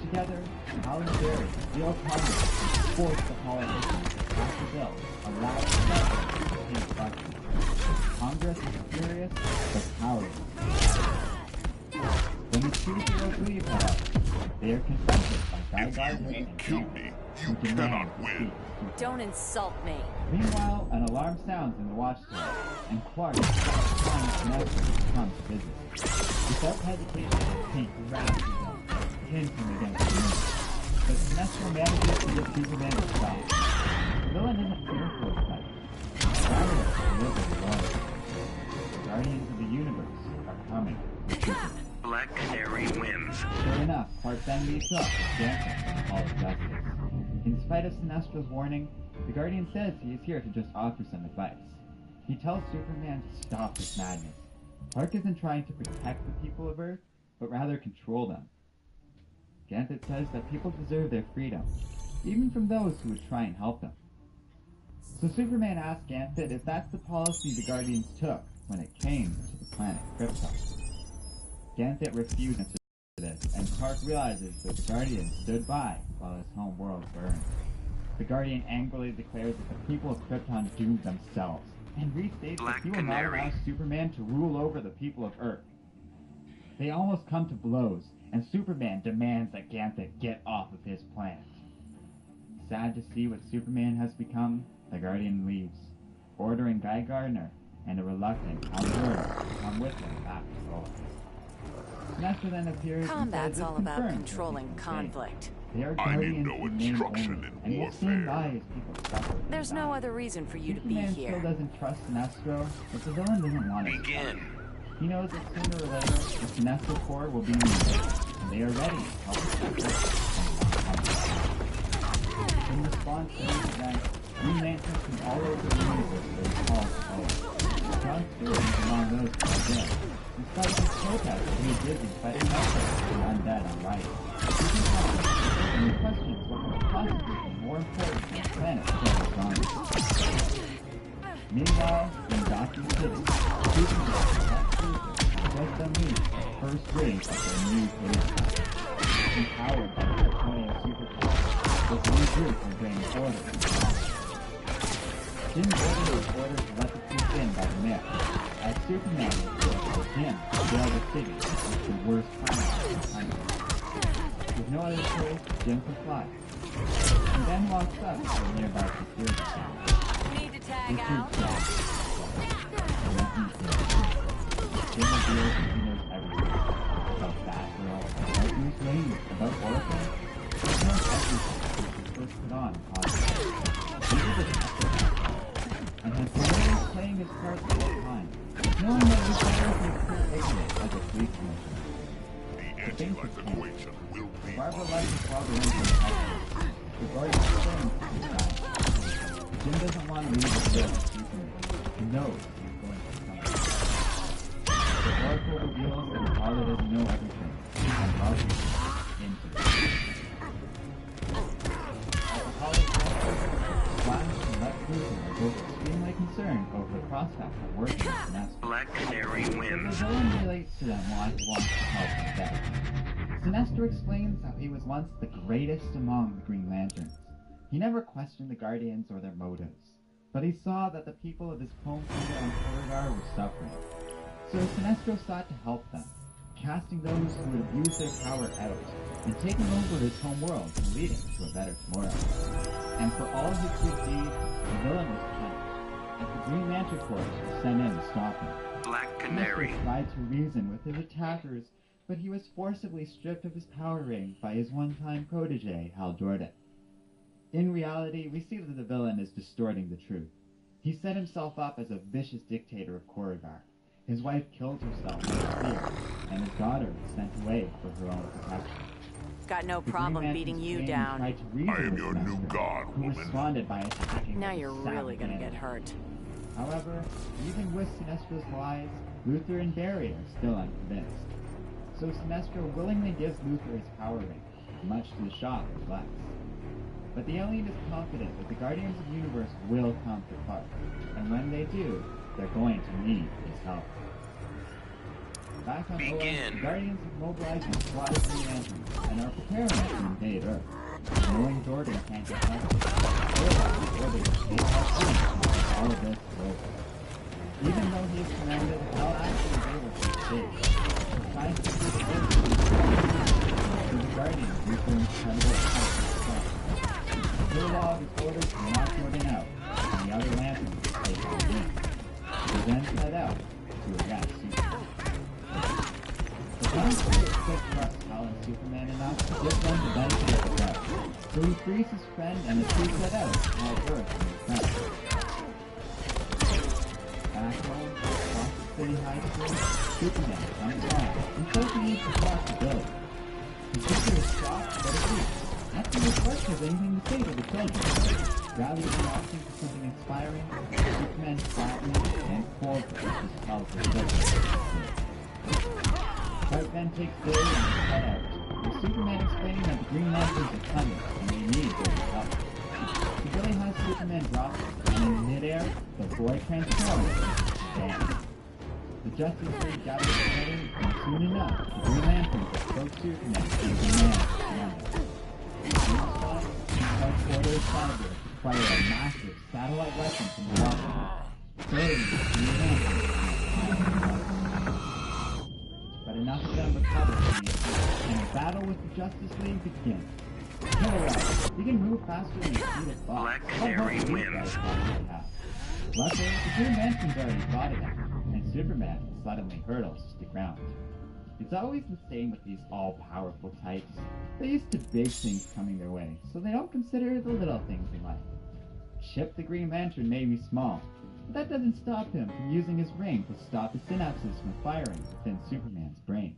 Together, Hal and Barry deal Congress and force the politicians to pass a bill allowing the president to take elections. Congress is furious, but powerless. When the two heroes leave, however, they are confronted by Guy If Gardner you and won't kill King, me, who you demand cannot to win. speak to Superman. Don't insult me. Meanwhile, an alarm sounds in the watchtower, and Clark finds Sinestro to come to visit. Without hesitation, he grabs his own, pins him against the room. But Sinestro manages to get Superman to stop. The villain isn't fearful of fight. Rather, he lives in the water. The Guardians of the Universe are coming for Superman. Black Canary wins. Sure enough, Clark then meets up with Jansen from the Hall of Justice. In spite of Sinestro's warning, the Guardian says he is here to just offer some advice. He tells Superman to stop this madness. Clark isn't trying to protect the people of Earth, but rather control them. Gambit says that people deserve their freedom, even from those who would try and help them. So Superman asks Gambit if that's the policy the Guardians took when it came to the planet Krypton. Gambit refuses to this, Park realizes that the Guardian stood by while his home world burned. The Guardian angrily declares that the people of Krypton doomed themselves, and restates that he will not allow Superman to rule over the people of Earth. They almost come to blows, and Superman demands that Ganthet get off of his planet. Sad to see what Superman has become, the Guardian leaves, ordering Guy Gardner and a reluctant Hal Jordan to come with him back to Earth. Sinestro then appears Combat's and says all it's about confirmed controlling what people say. conflict. They are I Guardians need no in name instruction only, in and will stand warfare. by as people suffer. and There's die. no other reason for you to be Superman still here. doesn't trust Sinestro, but the villain doesn't want it. Begin. He knows that sooner or later, the Sinestro Corps will be invaded, and they are ready to help protect us from the in response to these events, Green Lanterns from all over the universe were called to Owen. John Stewart is among those who are dead. Despite his protest, he is busy fighting Netflix and the undead on Rite. He questions what could possibly be more important than the planet still is gone. Meanwhile, in Gotham City, Superman and Lex Luthor have just unleashed the first wave of their new police force. Empowered by the Kryptonian superpowers, this new group will bring order to the planet. Jim Gordon was ordered to let the troops in by the mayor, as Superman reports with him to bail the city of the worst crimes in the country. With no other choice, Jim complies, and then walks up to a nearby security camera. Need to tag This is out? Jack. Jim reveals that he knows everything. About Batgirl, about Bruce Wayne, about Oracle. He knows everything since he first put on Cosmo. He is a detective and has been always playing his part the whole time, knowing that his brothers is still ignorant as a police commissioner. The anti-life equation will be Barbara mine. lets his father into the house. The Guardian still his side. Jim doesn't want to leave the field with Superman. He knows he's going to come. The Oracle reveals that his father doesn't know everything, and welcomes him into it. At the college campus, Flash and Lex Luthor are both extremely concerned over the prospect of working with Sinestro. Black Canary The wins. villain relates to them why he wants to help them better. Sinestro explains how he was once the greatest among the Green Lanterns. He never questioned the Guardians or their motives, but he saw that the people of his home planet on Korrigar were suffering. So Sinestro sought to help them, casting those who would abuse their power out, and taking over his home world and leading to a better tomorrow. And for all his good deeds, the villain was punished, as the Green Lantern Corps was sent in to stop him. Black Sinestro Canary. tried to reason with his attackers, but he was forcibly stripped of his power ring by his one-time protege, Hal Jordan. In reality, we see that the villain is distorting the truth. He set himself up as a vicious dictator of Korrigar. His wife killed herself in fear, and his daughter was sent away for her own protection. Got no The Green problem Lantern's beating you training down. tried to reason I am with your new Sinestro, god, who woman. responded by attacking Now with you're a really savage gonna manner. get hurt. However, even with Sinestro's lies, Luthor and Barry are still unconvinced. So Sinestro willingly gives Luthor his power ring, much to the shock of Lex. But the alien is confident that the Guardians of the Universe will come to Clark, and when they do, they're going to need his help. Back on Oa, Begin. the Guardians have mobilized a squad of Green Lanterns and are preparing to invade Earth. Knowing Jordan can't get help, Jordan is ordered to take help in until all of this is over. Even though he is surrounded, Hal actually is able to escape. He finds the group of Earth to the Guardians use their incredible power to stop. Kilowog is ordered to knock Jordan out, and the other Lanterns take Hal in. They then set out to arrest Superman. The John Stewart still trusts Hal and Superman enough to give them the benefit of the doubt, so he frees his friend and the two set out to help Earth and his friends. Back home, across the city high school, Superman comes by and says he needs to cross the building. The teacher is shocked but agrees, asking the question of anything to say to the children. Rather than opting for something inspiring, Superman flatly and coldly just tells the children. Clark then takes Barry and head out, with Superman explaining that the Green Lanterns are coming and they need Barry's help. So Billy has Superman drop, and in midair, the boy transforms into Stan. The Justice League gathers together, and soon enough, the Green Lanterns approach Superman and demand surrender. Meanwhile, Headquarters Cyber fire a massive satellite weapon from the water, killing the Green Lanterns. But enough of them recover from the attack, and a battle with the Justice League begins. Kilowog, you can move faster than the speed of thought. Black Canary wins. Luckily, the Green Lanterns already spotted him, and Superman suddenly hurtles to the ground. It's always the same with these all-powerful types. They're used to big things coming their way, so they don't consider the little things in life. Chip the Green Lantern may be small, but that doesn't stop him from using his ring to stop the synapses from firing within Superman's brain.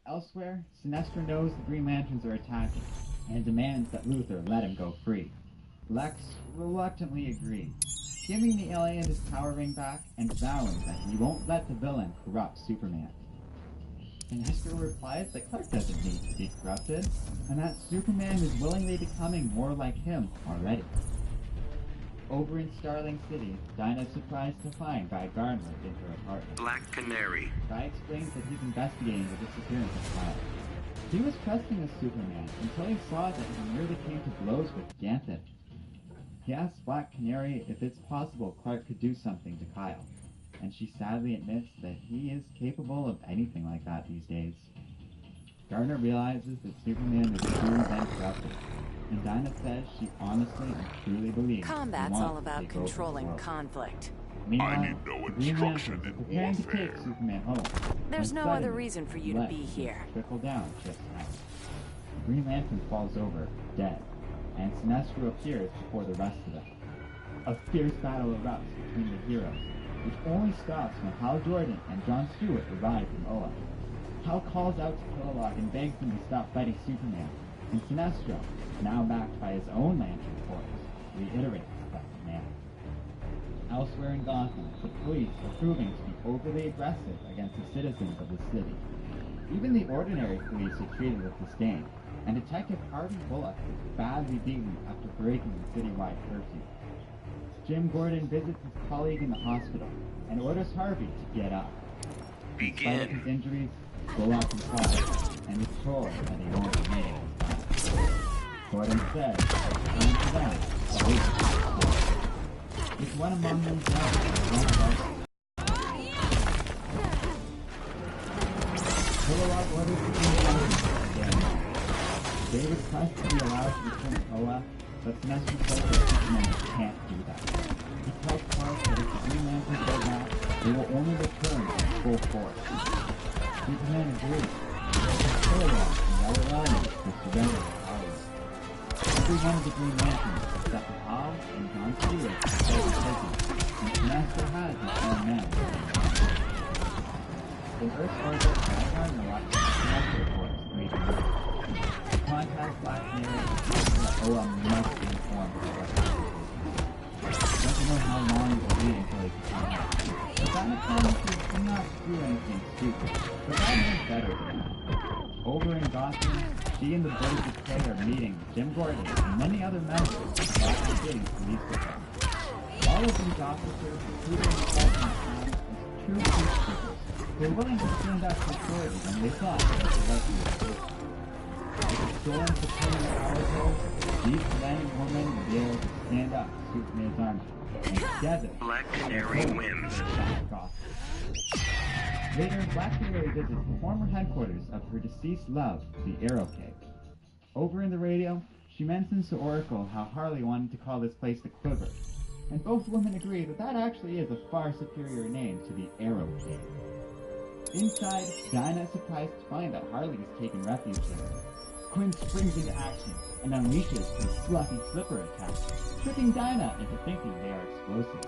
Elsewhere, Sinestro knows the Green Lanterns are attacking, and demands that Luthor let him go free. Lex reluctantly agrees, giving the alien his power ring back and vowing that he won't let the villain corrupt Superman. Sinestro replies that Clark doesn't need to be corrupted, and that Superman is willingly becoming more like him already. Over in Starling City, Dinah's surprised to find Guy Gardner in her apartment. Black Canary. Guy explains that he's investigating the disappearance of Kyle. He was trusting a Superman until he saw that he nearly came to blows with Ganthet. He asks Black Canary if it's possible Clark could do something to Kyle, and she sadly admits that he is capable of anything like that these days. Gardner realizes that Superman is truly been corrupted, and Dinah says she honestly and truly believes Combat's he all wants to about take over the controlling world. conflict. Meanwhile, I need no the Green instruction Lanterns are in preparing to warfare. take Superman home. There's when no other suddenly, reason for you to Lex be here. Trickle down just now. The Green Lantern falls over, dead, and Sinestro appears before the rest of them. A fierce battle erupts between the heroes, which only stops when Hal Jordan and John Stewart arrive from Oa. Hal calls out to Kilowog and begs him to stop fighting Superman, and Sinestro, now backed by his own Lantern Force, reiterates that command. Elsewhere in Gotham, the police are proving to be overly aggressive against the citizens of the city. Even the ordinary police are treated with disdain, and Detective Harvey Bullock is badly beaten after breaking the citywide curfew. Jim Gordon visits his colleague in the hospital and orders Harvey to get up. Despite his Begin. injuries, Bullock complies and is told that he won't be made his time. Gordon says it's time for them to leave. It's one among them Kilowog orders the Green Lantern again. They request to be allowed to return to Oa, but Sinestro says that Superman can't do that. He tells Clark that if the Green Lanterns go back, they will only return in full force. Superman agrees. Kilowog and the other elements to surrender their powers. Every one of the Green Lanterns, except for Hal and John Stewart, is held prison, and Sinestro has his own men. In Earth's orbit, Vanguard and the Sinestro Force wage war. To contact Black Canary, Oa must be informed of what happened. Doesn't know how long it will be until he can come out. But Dinah promises to not do anything stupid, but that is better than that. Over in Gotham, she and the Birds of Prey are meeting Jim Gordon and many other members of the Gotham City Police Department. All of these officers, including the Gotham town, as true peacekeepers, who were willing to stand up for authority when they thought that the lesson was true. With the storm supporting their power goals, these men and women will be able to stand up to Superman's army, and together, Black Canary wins. Later, Black Canary visits the former headquarters of her deceased love, the Arrow Cave. Over in the radio, she mentions to Oracle how Harley wanted to call this place the Quiver, and both women agree that that actually is a far superior name to the Arrow Cave. Inside, Dinah is surprised to find that Harley has taken refuge there. Quinn springs into action and unleashes his fluffy flipper attack, tricking Dinah into thinking they are explosives.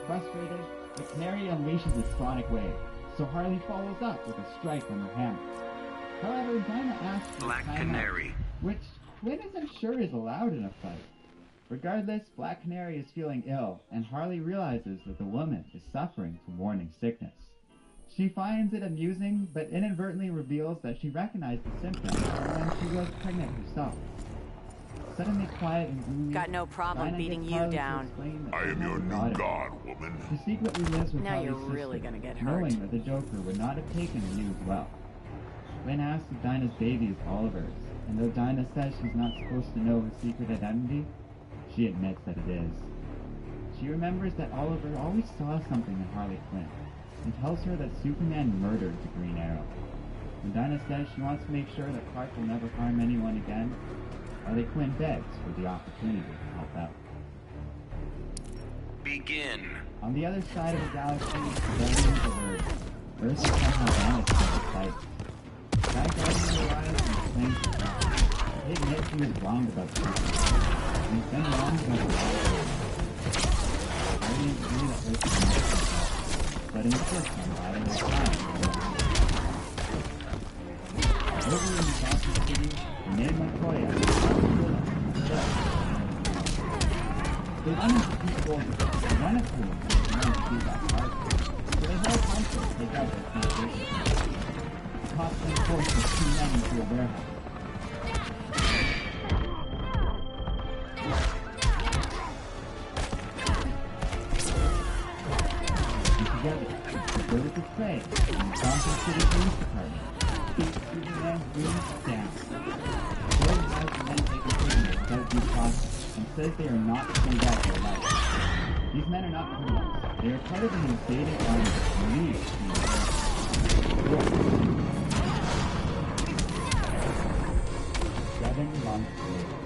Frustrated, the Canary unleashes a sonic wave, so Harley follows up with a strike from her hammer. However, Dinah asks for Black time out, Canary. which Quinn isn't sure is allowed in a fight. Regardless, Black Canary is feeling ill, and Harley realizes that the woman is suffering from morning sickness. She finds it amusing, but inadvertently reveals that she recognized the symptoms from when she was pregnant herself. Suddenly quiet and gloomy, Got no problem Dinah beating gets you Harley to down. explain that I she am your never new got it. god, woman. She secretly lives with Now Harley's you're sister, really gonna get hurt. knowing that the Joker would not have taken the news well. Quinn asks if Dinah's baby is Oliver's, and though Dinah says she's not supposed to know his secret identity, she admits that it is. She remembers that Oliver always saw something in Harley Quinn, and tells her that Superman murdered the Green Arrow. When Dinah says she wants to make sure that Clark will never harm anyone again, Harley Quinn begs for the opportunity to help out. Begin. On the other side of the galaxy, billions of Earth. Earth is somehow vanished from the sight. Guy Gardner arrives and explains herself. He admits he was wrong about Superman, and he's been wrong about a lot of things. Guardians agree that Earth is not himself, but insist on riding his side. Over in Gotham City, Renee Montoya they run into people and run into them and want to do that hard. So they hold conflict together in the basement. The cops then force the two men into a warehouse. And together, the birds of prey in the Gotham City Police Department beat Superman's dreams down. Jordan has the men taken prisoners without due process and says they are not to send out their life. These men are not criminals. They are part of an invading army that needs to be arrested. 7 months later.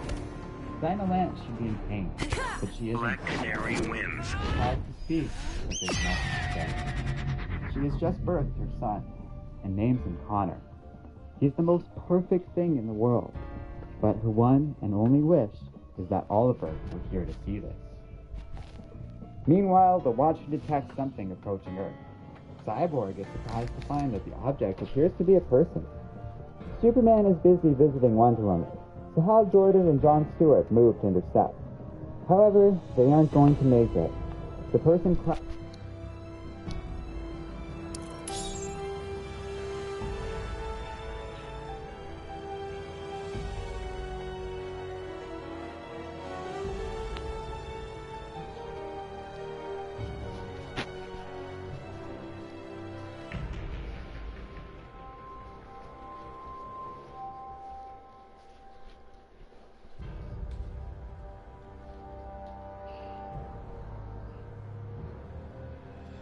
Dinah Lance should be in pain, but she isn't. Black Canary wins. Tried to speak, but there's nothing to say. She has just birthed her son, and names him Connor. He's the most perfect thing in the world, but her one and only wish is that Oliver were here to see this. Meanwhile, the Watcher detects something approaching Earth. Cyborg is surprised to find that the object appears to be a person. Superman is busy visiting Wonder Woman, so Hal Jordan and John Stewart move to intercept. However, they aren't going to make it. The person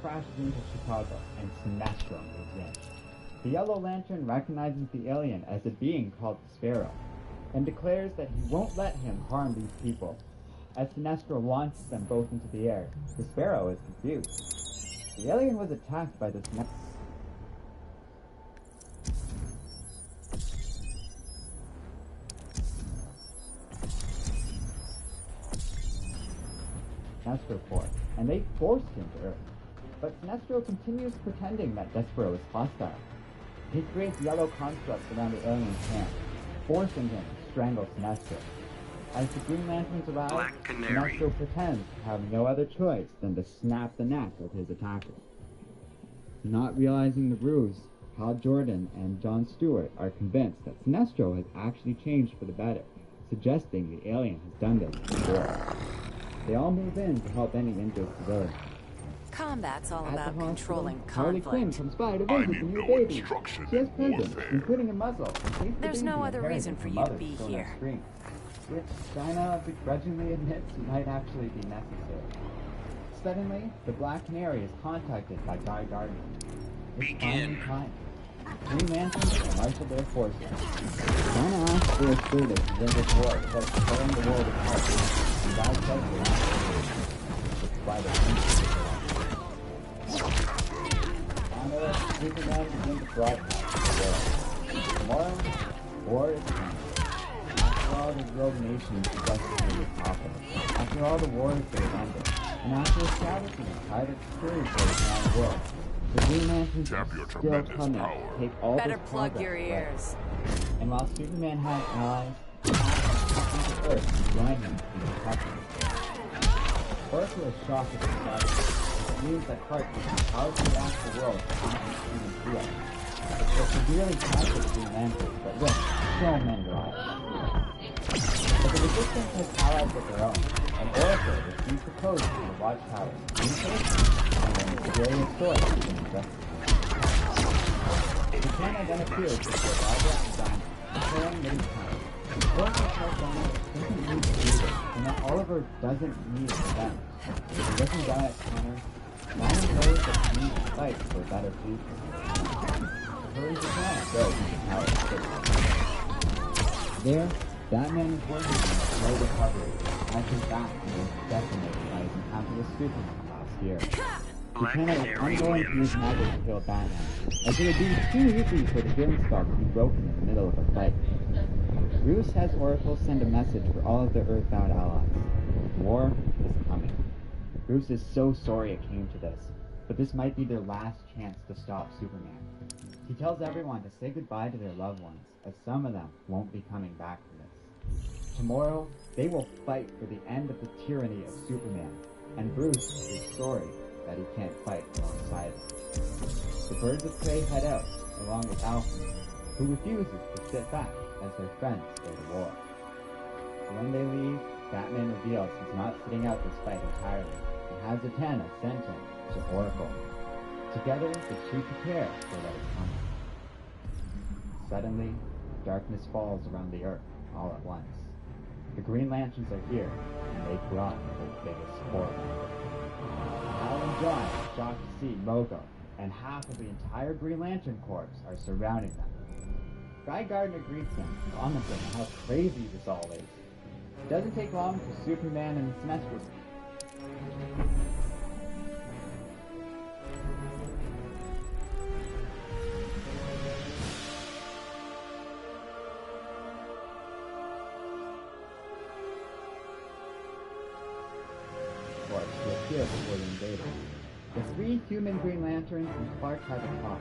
crashes into Chicago, and Sinestro moves in. The Yellow Lantern recognizes the alien as a being called the Sparrow, and declares that he won't let him harm these people. As Sinestro launches them both into the air, the Sparrow is confused. The alien was attacked by the Sinestro Force, and they forced him to Earth. But Sinestro continues pretending that Despero is hostile. He creates yellow constructs around the alien's hand, forcing him to strangle Sinestro. As the Green Lanterns arrive, Black Canary. Sinestro pretends to have no other choice than to snap the neck of his attacker. Not realizing the ruse, Hal Jordan and John Stewart are convinced that Sinestro has actually changed for the better, suggesting the alien has done this before. They all move in to help any injured civilians. Combat's all At about the hospital, controlling Harley Quinn conflict. comes by to I visit need the new no baby. instruction She has in presents, warfare. including a muzzle. in case the There's no baby other inherits reason her for you to mother's be still on here. screen, which Dinah begrudgingly admits might actually be necessary. Suddenly, the Black Canary is contacted by Guy Gardner. It's Begin. finally time. Green Lanterns marshal their forces. Dinah asks for a service to win this war without tearing the world apart, and Guy says they're not serious. It's why they're on Earth, Superman begins to broadcast to the world. Tomorrow, war is coming. After all, the rogue nations successfully toppled. After all the wars that have ended, and after establishing a private security force around the world, the Green Lanterns Tap are your still tremendous coming power. to take all Better this plug progress your away. ears. And while Superman had allies, he asked to Earth to join him in protecting it. Earth was shocked at the sight. It means that Clark can powerfully ask the world to act in human field. It will severely tackle the Green Lanterns, but with so many lives. But the Resistance has allies of their own, and Oracle refused to code to the Watchtower's communication and their mysterious source of injustice. Zatanna then appears before Barbara and Stein, declaring that it's time. Oracle tells Donna doesn't need to do this, and that Oliver doesn't need revenge. Looking down at Connor, Donna knows that she needs to fight for a better future. Hurry Zatanna goes into Tower 6. There, Batman is working on a slow recovery as his back was decimated by his encounter with Superman last year. Zatanna is unwilling to use magic to heal Batman, as it would be too easy for the healing spell to be broken in the middle of a fight. Bruce has Oracle send a message for all of the Earthbound allies. War is coming. Bruce is so sorry it came to this, but this might be their last chance to stop Superman. He tells everyone to say goodbye to their loved ones, as some of them won't be coming back from this. Tomorrow, they will fight for the end of the tyranny of Superman, and Bruce is sorry that he can't fight alongside them. The Birds of Prey head out, along with Alfred, who refuses to sit back as their friends go to war. When they leave, Batman reveals he's not sitting out this fight entirely, and has Zatanna sent him to Oracle. Together, the two prepare for what is coming. Suddenly, darkness falls around the Earth all at once. The Green Lanterns are here, and they've brought their biggest horror. Al and John are shocked to see Mogo, and half of the entire Green Lantern Corps are surrounding them. Guy Gardner greets him, commenting on how crazy this all is. It doesn't take long for Superman and the Sinestro. To appear before the invaders. The three human Green Lanterns and Clark have a talk,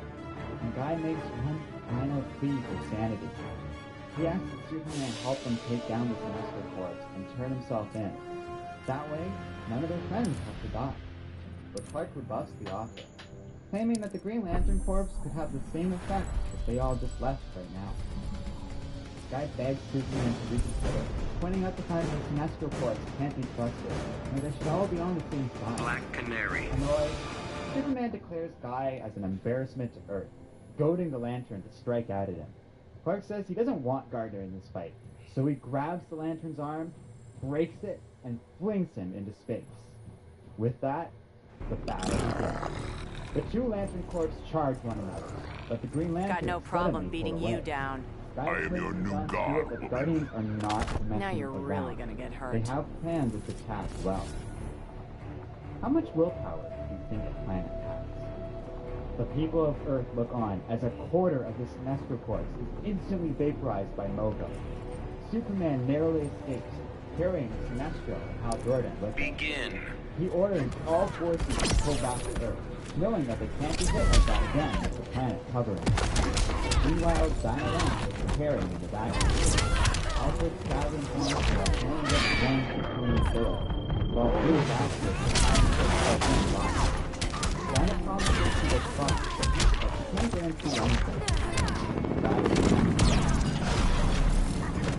and Guy makes one final plea for sanity. He asks that Superman help them take down the Sinestro Corps and turn himself in. That way, none of their friends have to die. But Clark rebuffs the offer, claiming that the Green Lantern Corps could have the same effect if they all just left right now. Guy begs Superman to reconsider, pointing out the fact that Sinestro Corps can't be trusted, and they should all be on the same side. Black Canary. Annoyed, Superman declares Guy as an embarrassment to Earth, goading the Lantern to strike out at him. Clark says he doesn't want Gardner in this fight, so he grabs the Lantern's arm, breaks it, and flings him into space. With that, the battle begins. The two Lantern Corps charge one another, but the Green Lantern Got no problem beating you down. Guy I am your new guard. that the Guardians are not messing Now you're around. really gonna get hurt. They have planned this attack well. How much willpower do you think the planet has? The people of Earth look on as a quarter of the Sinestro Corps is instantly vaporized by Mogo. Superman narrowly escapes, carrying Sinestro and Hal Jordan with him. Begin. He orders all forces to pull back to Earth, knowing that they can't be hit like that again with the planet covering them. Meanwhile, Diana is preparing in the background. Alfred's scouting corners are only get the guns between the girls, while Bruce asks her to hide in the line. Diana promises to go front, but she can't guarantee anything.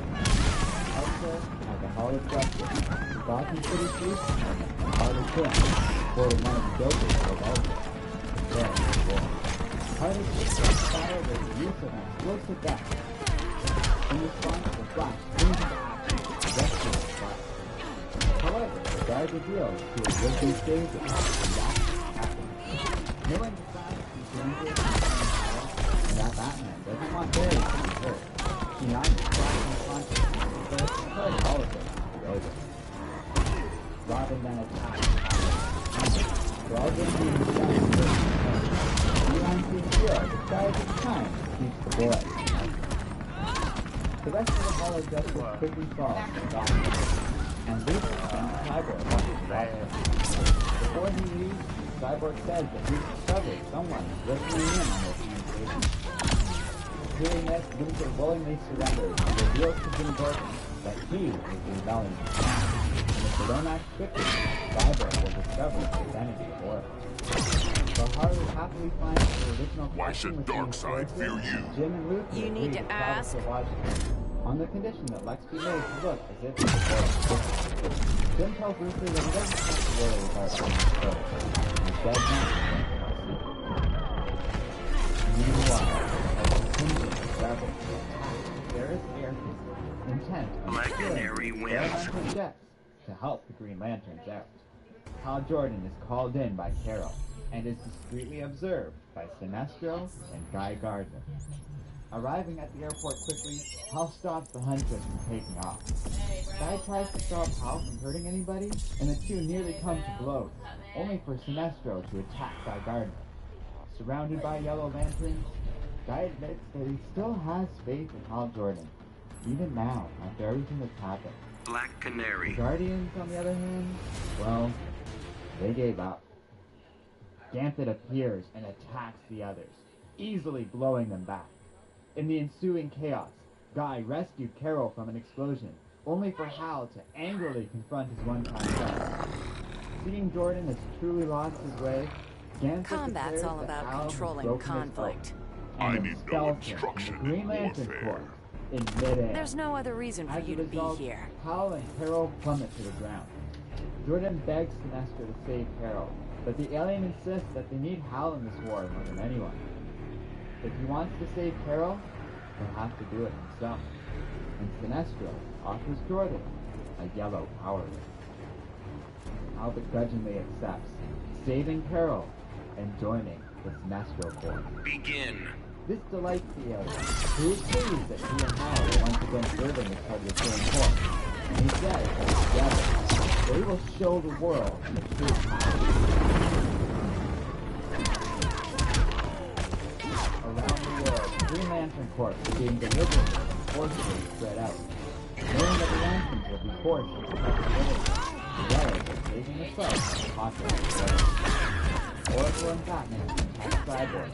Elsewhere, at the Hall of Justice, Gotham City Police and Harley Quinn boarded one of the Joker's revolvers. There, war. Harley Quinn's battle with the use of an explosive gas. In response, the Flash springs into action to rescue the Flash. However, the guard reveals to a would-be savior, and that's happening. Knowing the Flash is dangerous and that Batman doesn't want Barry to be hurt, she knocks the Flash unconscious, but it's because all of this is over. Robin then attacks for all this being done, decides it's time to teach the boy. The rest of the Hall of Justice quickly falls to the doctor, and Luke sends Cyborg up to watch. Before he leaves, Cyborg says that he's discovered someone is listening in on their communication. Hearing this, Luthor willingly surrenders and reveals to Jim Gordon that he is rebelling. And if they don't act quickly, Cyborg will discover the identity of Oracle. So Harley happily finds the original Why should connection with Darkseid Jim fear you? Jim and Luke You need agree to travel ask. Washington. on the condition that Lex be made to look as if he was born. Jim tells Luther that he doesn't have to worry about being exposed. Instead, meanwhile, as the contingent of rebels attack Ferris Airfield, intent on Black killing Canary the wins. experimental jets to help the Green Lanterns out. Hal Jordan is called in by Carol and is discreetly observed by Sinestro and Guy Gardner. Arriving at the airport quickly, Hal stops the Huntress from taking off. Guy tries to stop Hal from hurting anybody, and the two nearly come to blows, only for Sinestro to attack Guy Gardner. Surrounded by yellow lanterns, Guy admits that he still has faith in Hal Jordan, even now, after everything that's happened. Black The Canary. Guardians, on the other hand, well, they gave up. Ganthet appears and attacks the others, easily blowing them back. In the ensuing chaos, Guy rescued Carol from an explosion, only for Hal to angrily confront his one-time friend. Seeing Jordan has truly lost his way, Ganthet Combat's declares all that about Hal has controlling broken his conflict. oath I and need no expels him instruction from the Green in Lantern warfare. Corps in midair. There's no other reason for As you a to be result, here. Hal and Carol plummet to the ground. Jordan begs Sinestro to save Carol, but the alien insists that they need Hal in this war more than anyone. If he wants to save Carol, he'll have to do it himself. And Sinestro offers Jordan a yellow power ring. Hal begrudgingly accepts, saving Carol and joining the Sinestro Corps. Begin. This delights the alien, who is pleased that he and Hal are once again serving as part of the same corps. And he says that together, they will show the world the true power. Around the world, the Green Lantern Corps is being deliberately and forcibly spread out. Knowing that the lanterns will be forced to protect the village, the Yellows are taking the fight from popular together. Oracle and Batman attack Cyborg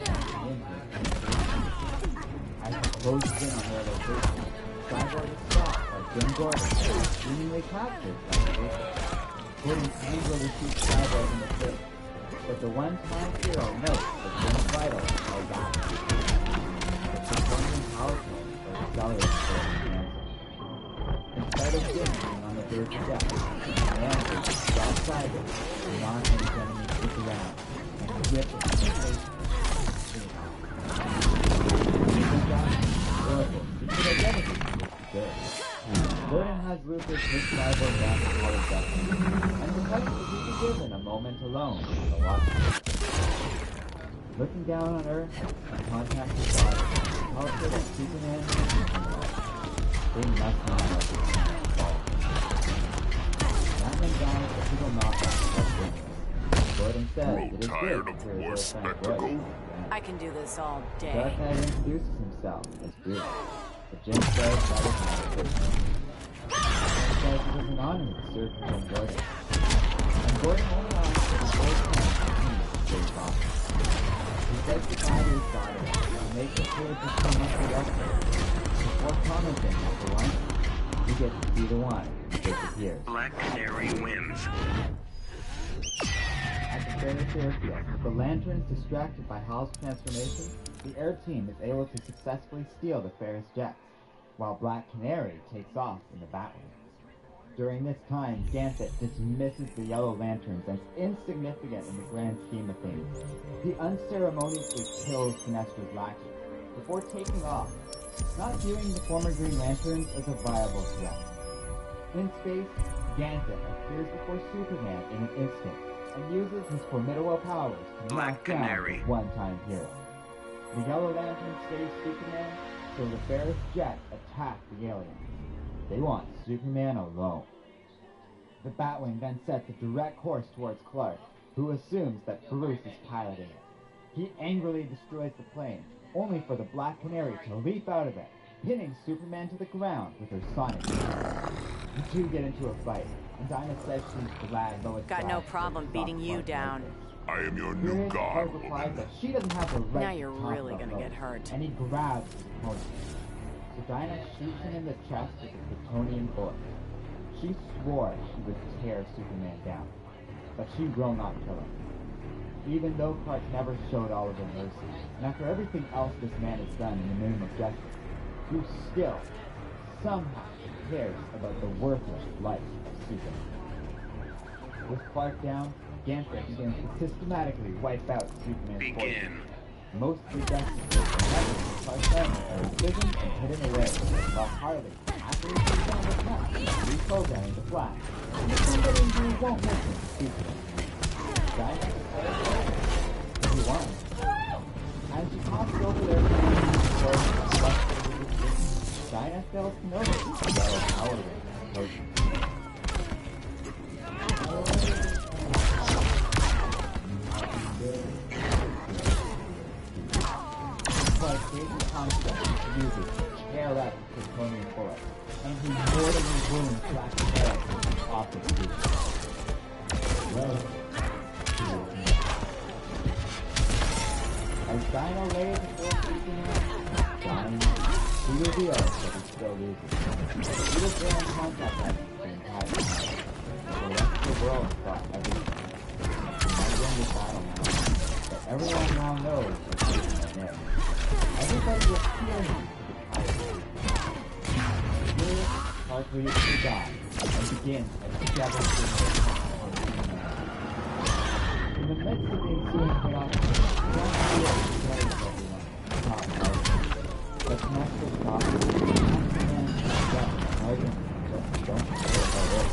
as he closes in on their location. Cyborg is stopped by Jim Gordon, seemingly captured by the Aegis. Gordon angrily shoots Cyborg in the face, but the one-time hero notes that Jim's vitals are back. The performing power plane are accelerating towards the cancer. In spite of Jim being on the verge of death, the Lanterns stop Cyborg and knock his enemies to the ground and rip him in the face. Gordon has Luther take Cyborg back to Holly's destiny, and requests that he be given a moment alone on the watch. Looking down on Earth and contacts his daughter, Hal says that Superman is they must not let this man fall. Batman dies, but he will not back. Gordon says it is Tired good of to hear war his friend's spectacle? voice. I can do this all day. Darkseid introduces himself as Bruce, but Jim says that is not the case. Jim says it was an honor to serve for Jim Gordon. And Gordon only asks that his old friend continue to stay fast. He says goodbye to his daughter and makes it clear to someone to yesterday. Before commenting after lunch, he gets to see the one who disappears. Black Canary wins. At the Ferris Airfield, with the Lanterns distracted by Hal's transformation, the air team is able to successfully steal the Ferris jets, while Black Canary takes off in the Batwing. During this time, Ganthet dismisses the Yellow Lanterns as insignificant in the grand scheme of things. He unceremoniously kills Sinestro's lackey before taking off, not viewing the former Green Lanterns as a viable threat. In space, Ganthet appears before Superman in an instant and uses his formidable powers to Black knock down Canary. his one-time hero. The Yellow Lantern saves Superman, so the Ferris jet attack the aliens. They want Superman alone. The Batwing then sets a direct course towards Clark, who assumes that Bruce is piloting it. He angrily destroys the plane, only for the Black Canary to leap out of it, pinning Superman to the ground with her sonic boom. The two get into a fight, and Dinah says she's glad Lois Got no Lane problem stopped beating you Clark down. Kent. I am your new Furious, god, Clark replies woman. that she doesn't have the right Now to you're talk really about gonna Lois, get hurt. and he grabs his opponent. So Dinah shoots him in the chest with a plutonium bullet. She swore she would tear Superman down, but she will not kill him. Even though Clark never showed Oliver mercy, and after everything else this man has done in the name of justice, you somehow cares about the worthless life of Superman. With Clark down, Ganthet begins to systematically wipe out Superman's forces. Begin. Most of the justices and members of Clark's family are imprisoned and hidden away, while Harley happily takes down the task of reprogramming the Flash into somebody who won't listen to Superman. Diana declares he won. As she pops over their Dinah fails to notice the yellow power ring potion. But David Comstock uses to tear up the plutonium bullet, and he mortally wounds Black's head off the street. As Dinah lays before Superman, he reveals that he still loses. He was there in contact with the entire time. The rest of the world thought everything. He might win this battle now, but everyone now knows that Superman is. Everybody was feeling to the title. Here, Clark leaves to die and begins a devastating on Superman. In the midst of the ensuing chaos, he wants to be able to play with everyone, not Harley. But Sinestro stops and Harley just don't care about it.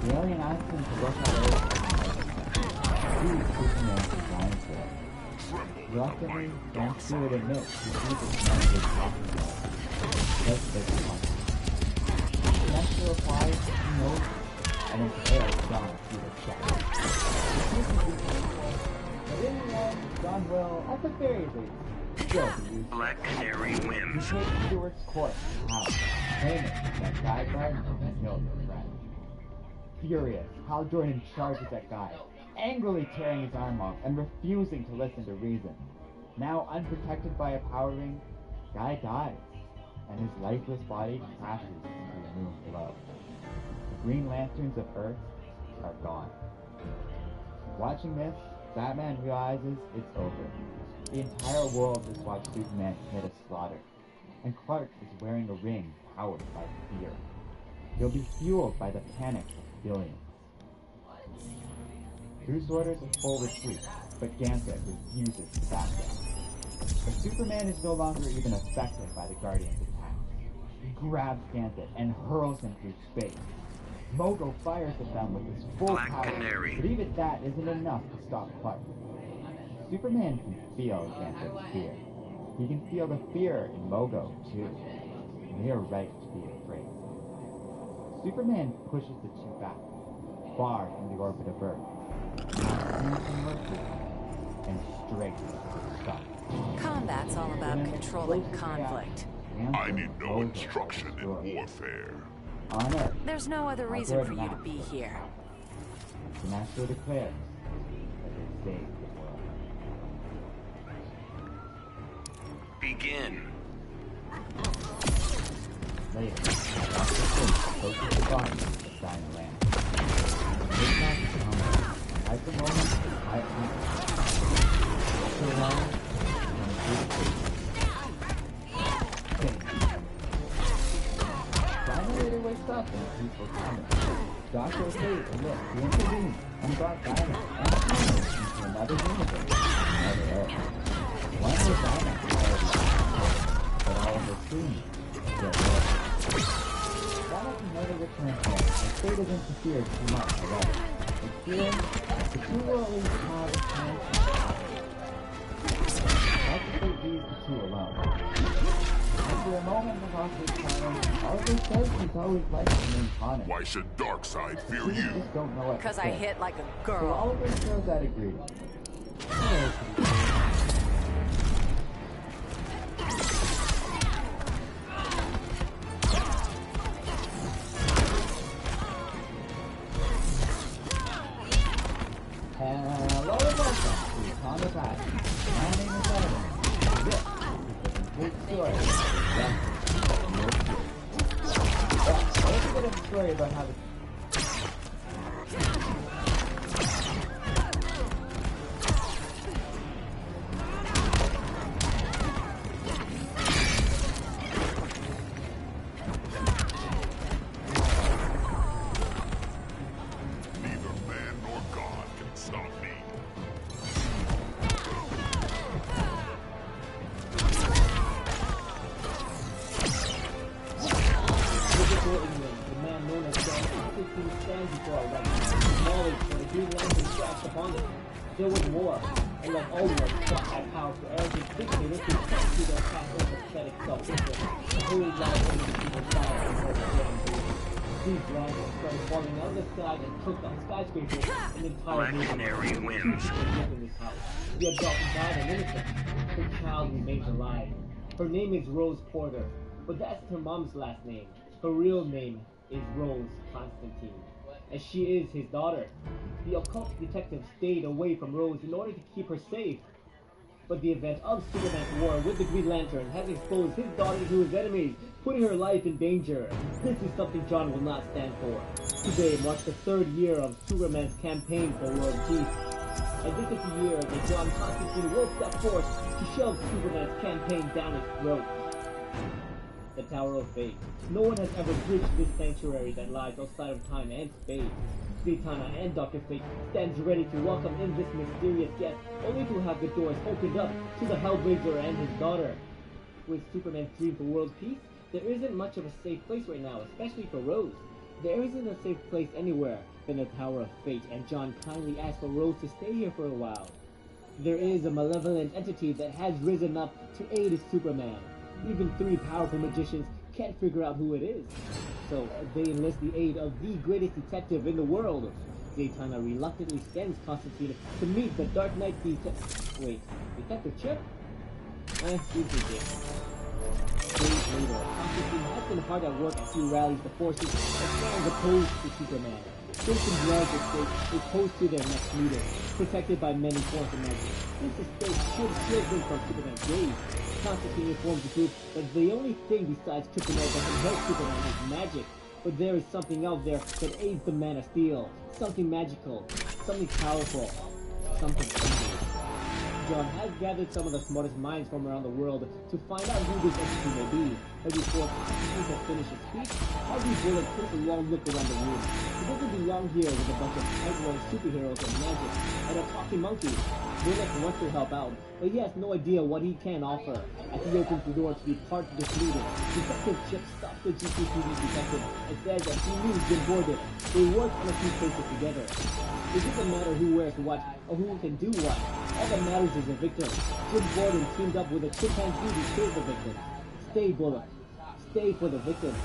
The alien asks him to look at it as Superman's designed for it. Reluctantly, Ganthet admits he sees the Sinestro is talking about. Just this one. Sinestro replies he knows and impairs John through the check. But in the end, John will, at the very least, still be used. Black Canary He wins. takes Stewart's course to house, claiming that Guy Gardner had killed his friend. Furious, Hal Jordan charges at Guy, angrily tearing his arm off and refusing to listen to reason. Now unprotected by a power ring, Guy dies, and his lifeless body crashes into the moon below. The Green Lanterns of Earth are gone. Watching this, Batman realizes it's over. The entire world has watched Superman commit a slaughter, and Clark is wearing a ring powered by fear. He'll be fueled by the panic of billions. Bruce orders a full retreat, but Ganthet refuses to back down. But Superman is no longer even affected by the Guardian's attack. He grabs Ganthet and hurls him through space. Mogo fires at them with his full Black power, Canary. but even that isn't enough to stop Clark. Superman can feel Ganthet's fear. He can feel the fear in Mogo, too. And they are right to be afraid. Superman pushes the two back, far from the orbit of Earth, not from Mercury, and straight to the sun. Combat's all about controlling conflict. I need no instruction in warfare. On Earth, There's no other reason for you to be here. Sinestro declares that they saved the world. Begin. Later, Dr. Fate approaches the body of Dinah Rand. His back is on and at the moment, I Dr. Rand and Dinah later wakes up in a peaceful coma. Dr. Fate admits he intervened and brought Dinah and Dinah into another universe, another Earth. One where Dinah already but all of her dreams still live. Dinah can never return home, and Fate has interfered too much already. But fearing the two will at least have a chance to survive. Dr. Fate leaves the two alone. After a moment of awkward silence, Oliver says he's always liked the name Connor. Why should Darkseid fear Students you? just don't know what to Because I say. hit like a So girl. Oliver throws out a greeting. Hello, Peter. Hello and welcome to Comic Eye. My name is Evan. This is the complete story of Justice in your City. Well, there's a bit of a story about how the Constantine stands before our weapon, knowledge when the Green Lantern crashed upon them. There was more, and like all wars fought by powerful arrogant dictators who clung to their past and pathetic self-interest, the holy light of the people fire and overthrown. These rivals started falling out of the sky and took down skyscrapers and entire Legendary wins. in this house. The adult died an innocent. Her child remains alive. Her name is Rose Porter, but that's her mom's last name. Her real name is Rose Constantine, and she is his daughter. The occult detective stayed away from Rose in order to keep her safe. But the event of Superman's war with the Green Lantern has exposed his daughter to his enemies, putting her life in danger. This is something John will not stand for. Today marks the 3rd year of Superman's campaign for world peace. And this is the year that John Constantine will step forth to shove Superman's campaign down its throat. The Tower of Fate. No one has ever breached this sanctuary that lies outside of time and space. Zatanna and Dr. Fate stands ready to welcome in this mysterious guest, only to have the doors opened up to the Hellblazer and his daughter. With Superman's dream for world peace, there isn't much of a safe place right now, especially for Rose. There isn't a safe place anywhere than the Tower of Fate, and John kindly asked for Rose to stay here for a while. There is a malevolent entity that has risen up to aid Superman. Even 3 powerful magicians can't figure out who it is. So they enlist the aid of the greatest detective in the world. Zatanna reluctantly sends Constantine to meet the Dark Knight Detective Chip? He's ridiculous. Days later, Constantine has been hard at work as he rallies the forces and stands opposed to Superman. Jason Blood's estate is posed to their next meeting, protected by many forms of magic. This estate should shield them from Superman's gaze. Constantine informs the group that the only thing besides kryptonite that can help Superman is magic. But there is something out there that aids the Man of Steel. Something magical, something powerful, something evil. John has gathered some of the smartest minds from around the world to find out who this entity may be. But before Constantine can finish his speech, Harvey Bullock takes a long look around the room. He doesn't belong here with a bunch of high-grown superheroes and magic and a talking monkey. Bullock wants to help out, but he has no idea what he can offer. As he opens the door to be part of this meeting, Detective Chip stops the GCPD detective and says that he knew Jim Gordon. They work on a few cases together. It doesn't matter who wears what or who can do what. All that matters is the victim. Jim Gordon teamed up with a chimpanzee to save the victim. Stay, Bullock. Stay for the victim.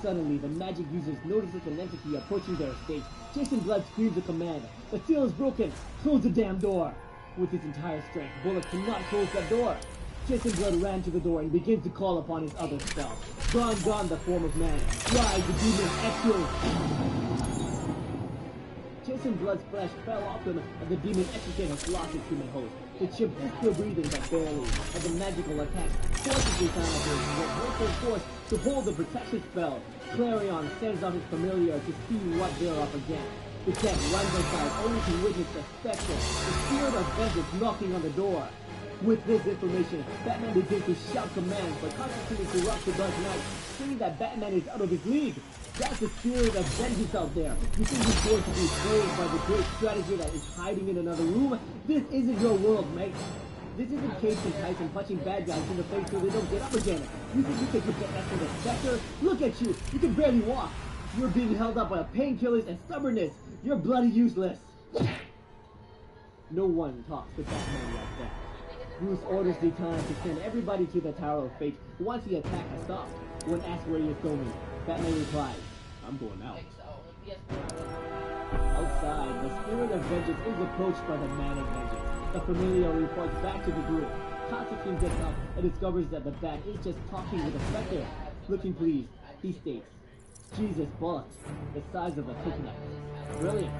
Suddenly, the magic users notices an entity approaching their estate. Jason Blood screams a command. The seal is broken. Close the damn door. With his entire strength, Bullock cannot close that door. Jason Blood ran to the door and begins to call upon his other self. Gone, the form of man. Rise, the demon, exhale. Jason Blood's flesh fell off him, and the demon extricated has lost its human host. The chip is still breathing, but barely, as the magical attack forces Zatanna to exert her force to hold the protection spell. Clarion sends out his familiar to see what they're up against. The cat runs inside only to witness the specter, the spirit of vengeance knocking on the door. With this information, Batman begins to shout commands, but Constantine interrupts the Dark Knight, saying that Batman is out of his league. That's the spirit of vengeance out there. You think he's going to be fooled by the great strategy that is hiding in another room? This isn't your world, mate. This isn't Cage and Tyson punching bad guys in the face so they don't get up again. You think you can get that from the Spectre? Look at you! You can barely walk! You're being held up by painkillers and stubbornness! You're bloody useless! No one talks to Batman like that. Bruce orders Zatanna to send everybody to the Tower of Fate once the attack has stopped. When asked where he is going, Batman replies, I'm going out. Outside, the spirit of vengeance is approached by the Man of Vengeance. The familiar reports back to the group. Constantine gets up and discovers that the Bat is just talking with the Spectre. Looking pleased, he states, Jesus Bullock, the size of a coconut. Brilliant.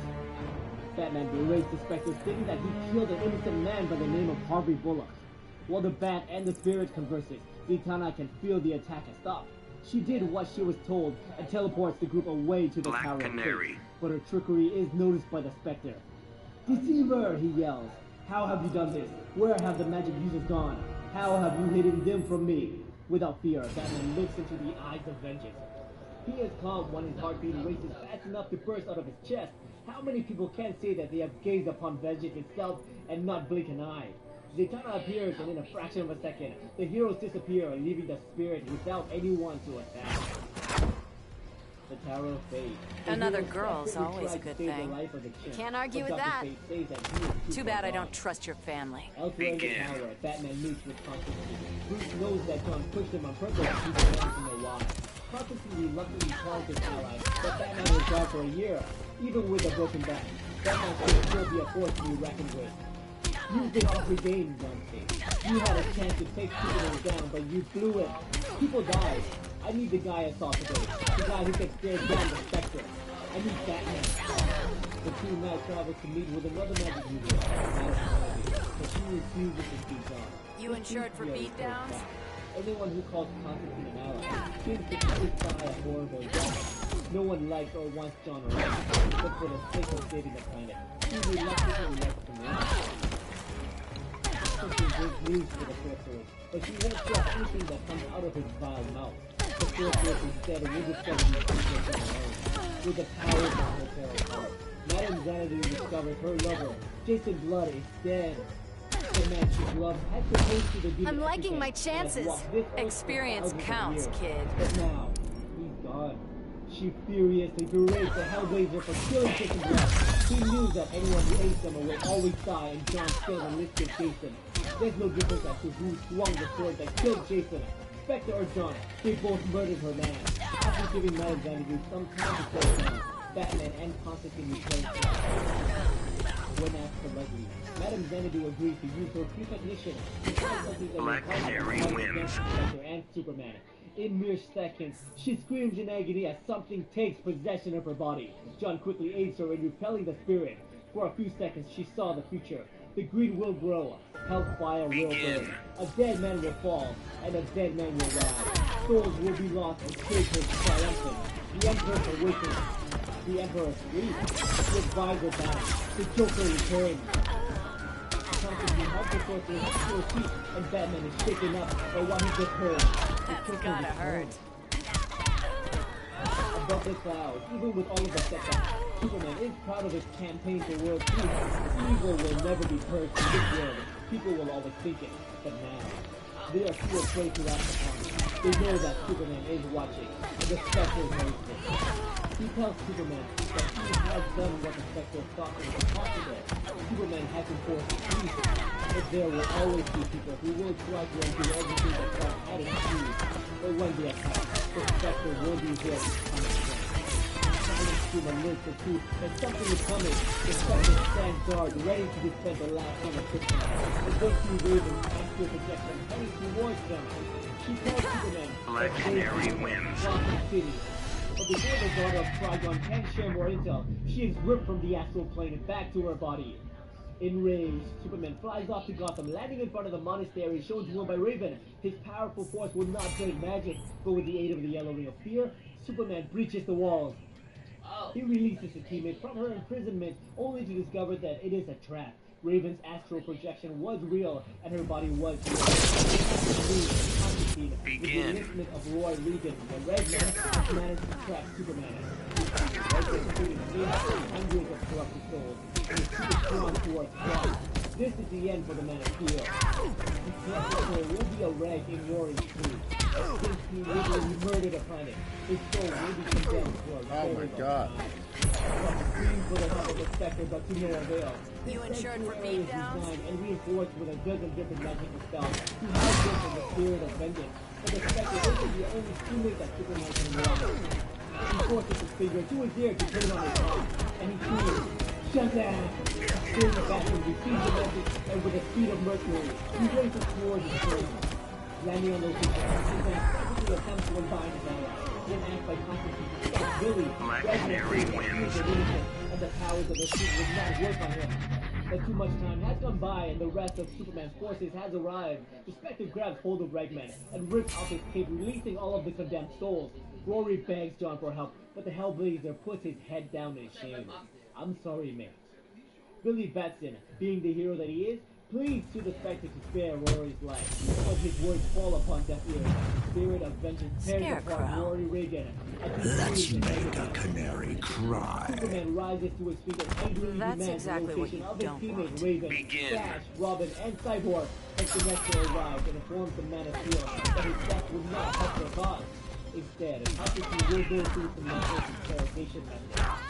Batman berates the Spectre, stating that he killed an innocent man by the name of Harvey Bullock. While the Bat and the Spirit converses, Zatanna can feel the attack has stopped. She did what she was told and teleports the group away to the Black Tower of Canary. Fate. But her trickery is noticed by the Spectre. Deceiver, he yells. How have you done this? Where have the magic users gone? How have you hidden them from me? Without fear, Batman looks into the eyes of vengeance. He is calm when his heartbeat races fast enough to burst out of his chest. How many people can say that they have gazed upon vengeance itself and not blink an eye? Zatanna appears, and in a fraction of a second, the heroes disappear, leaving the spirit without anyone to attack. The Tower of Fate. Another The hero girl's desperately always a tries to good save the thing. life of the champ, Can't argue but with Dr. that. Fate says that he is Too far bad I gone. don't trust your family. Elsewhere in the Begin. tower, Batman meets with Constantine. Bruce knows that John pushed him on purpose. He wants to know why. Constantine reluctantly tells his ally that Batman was gone for a year. Even with a broken back, Batman can still be a force to be reckoned with. You've been off your game, John states. You had a chance to take Superman down, but you blew it. People died. I need the guy I saw today. The guy who can stare down the Spectre. I need Batman. The two now travel to meet with another magic user, Madame Kennedy, but she refuses to see John. You insured for beatdowns? Anyone who calls Constantine an ally seems to die a horrible death. No one likes or wants John around, but for the sake of saving the planet, he reluctantly lets him in. Constantine brings news for the sorceress, but she won't trust anything that comes out of his vile mouth. The sorceress instead will discover these secrets on her own, with the power of her terror heart. Madame Xanadu discovers her lover, Jason Blood, is dead. The man she loved had proposed to the demon I'm liking Epica my and has chances. walked this earth for Experience thousands of counts, years. kid. But now, he's gone. She furiously berates the Hellblazer for killing Jason Blood. He knew that anyone who ate them will always die, and John still enlisted Jason. There's no difference as to who swung the sword that killed Jason. Spectre or John, they both murdered her man. After giving Madame Xanadu some time to settle down, Batman and Constantine returned to when asked politely, Madame Xanadu agrees to use her precognition to find something that Black will help Canary her wins. against Spectre and Superman. In mere seconds, she screams in agony as something takes possession of her body. John quickly aids her in repelling the spirit. For a few seconds, she saw the future. The green will grow, hellfire will Begin. burn, a dead man will fall, and a dead man will rise. Souls will be lost and traitors triumphant. The Emperor awakens. The Emperor sleeps. With visor back, the Joker returns. Constantine helps the sorceress to her feet, and Batman is shaken up by what he just heard. The That's Joker gotta returns. hurt. Above the clouds, even with all of the setbacks, Superman is proud of his campaign for world peace. Evil will never be purged from this world. People will always think it, but now, they are too afraid to act upon it. They know that Superman is watching, and the Spectre knows this. He tells Superman that he has done what the Spectre thought was impossible. Superman has enforced peace, but there will always be people who will try to undo everything that God had in view. But when they attack, the Spectre will be there to punish them. Silence to the list of truth that something is coming. The Spectre stands guard, ready to defend the last son of Krypton. The big two ravens astral projection heading towards them. She tells Superman Black that Canary they wins. Gotham City. But before the daughter of Trigon can share more intel, she is ripped from the astral plane and back to her body. Enraged, Superman flies off to Gotham, landing in front of the monastery shown to him by Raven. His powerful force will not break magic, but with the aid of the Yellow Ring of Fear, Superman breaches the walls. He releases his teammate from her imprisonment, only to discover that it is a trap. Raven's astral projection was real, and her body was real. Constantine, with the Begin. enlistment of Roy Regan, the Red Man, has managed to trap Superman. Hundreds of corrupted souls, and is too drawn towards God. This is the end for the Man of Steel. The collective soul will be a rag in Rory's crew. Since he literally murdered a planet, his soul will be condemned to a Oh my God. Scream for the help of the Spectre, but to no avail. You His insured for sanctuary is beatdowns? designed and reinforced with a dozen different magical spells. He has this in the spirit of vengeance, but the Spectre isn't the only teammate that Superman can rely. He forces his finger to his ear to put it on his heart, and he screams, "Shazam!" Fearing the Batman receives the message, and with the speed of Mercury, he races towards his flame. Landing on those people, Superman practically attempts to unbind his allies. When asked by Constantine to stop Billy, Black Batman Canary says that he wins. is innocent, and the powers of the suit would not work on him. But too much time has gone by, and the rest of Superman's forces has arrived. The Spectre grabs hold of Ragman and rips off his cape, releasing all of the condemned souls. Rory begs John for help, but the Hellblazer puts his head down in shame. "I'm sorry, mate." Billy Batson, being the hero that he is, pleads to the Spectre to spare Rory's life, but his words fall upon deaf ears. The spirit of vengeance tears apart Scarecrow. Rory Regan. Let's make a canary cry. Superman rises to his feet and angrily That's demands exactly the what location you of his don't teammate want. Raven, Begin. Flash, Robin, and Cyborg. As the Sinestro arrives and informs the Man of Steel that his death would not help their cause. Instead, Palpatine will go through some mental interrogation methods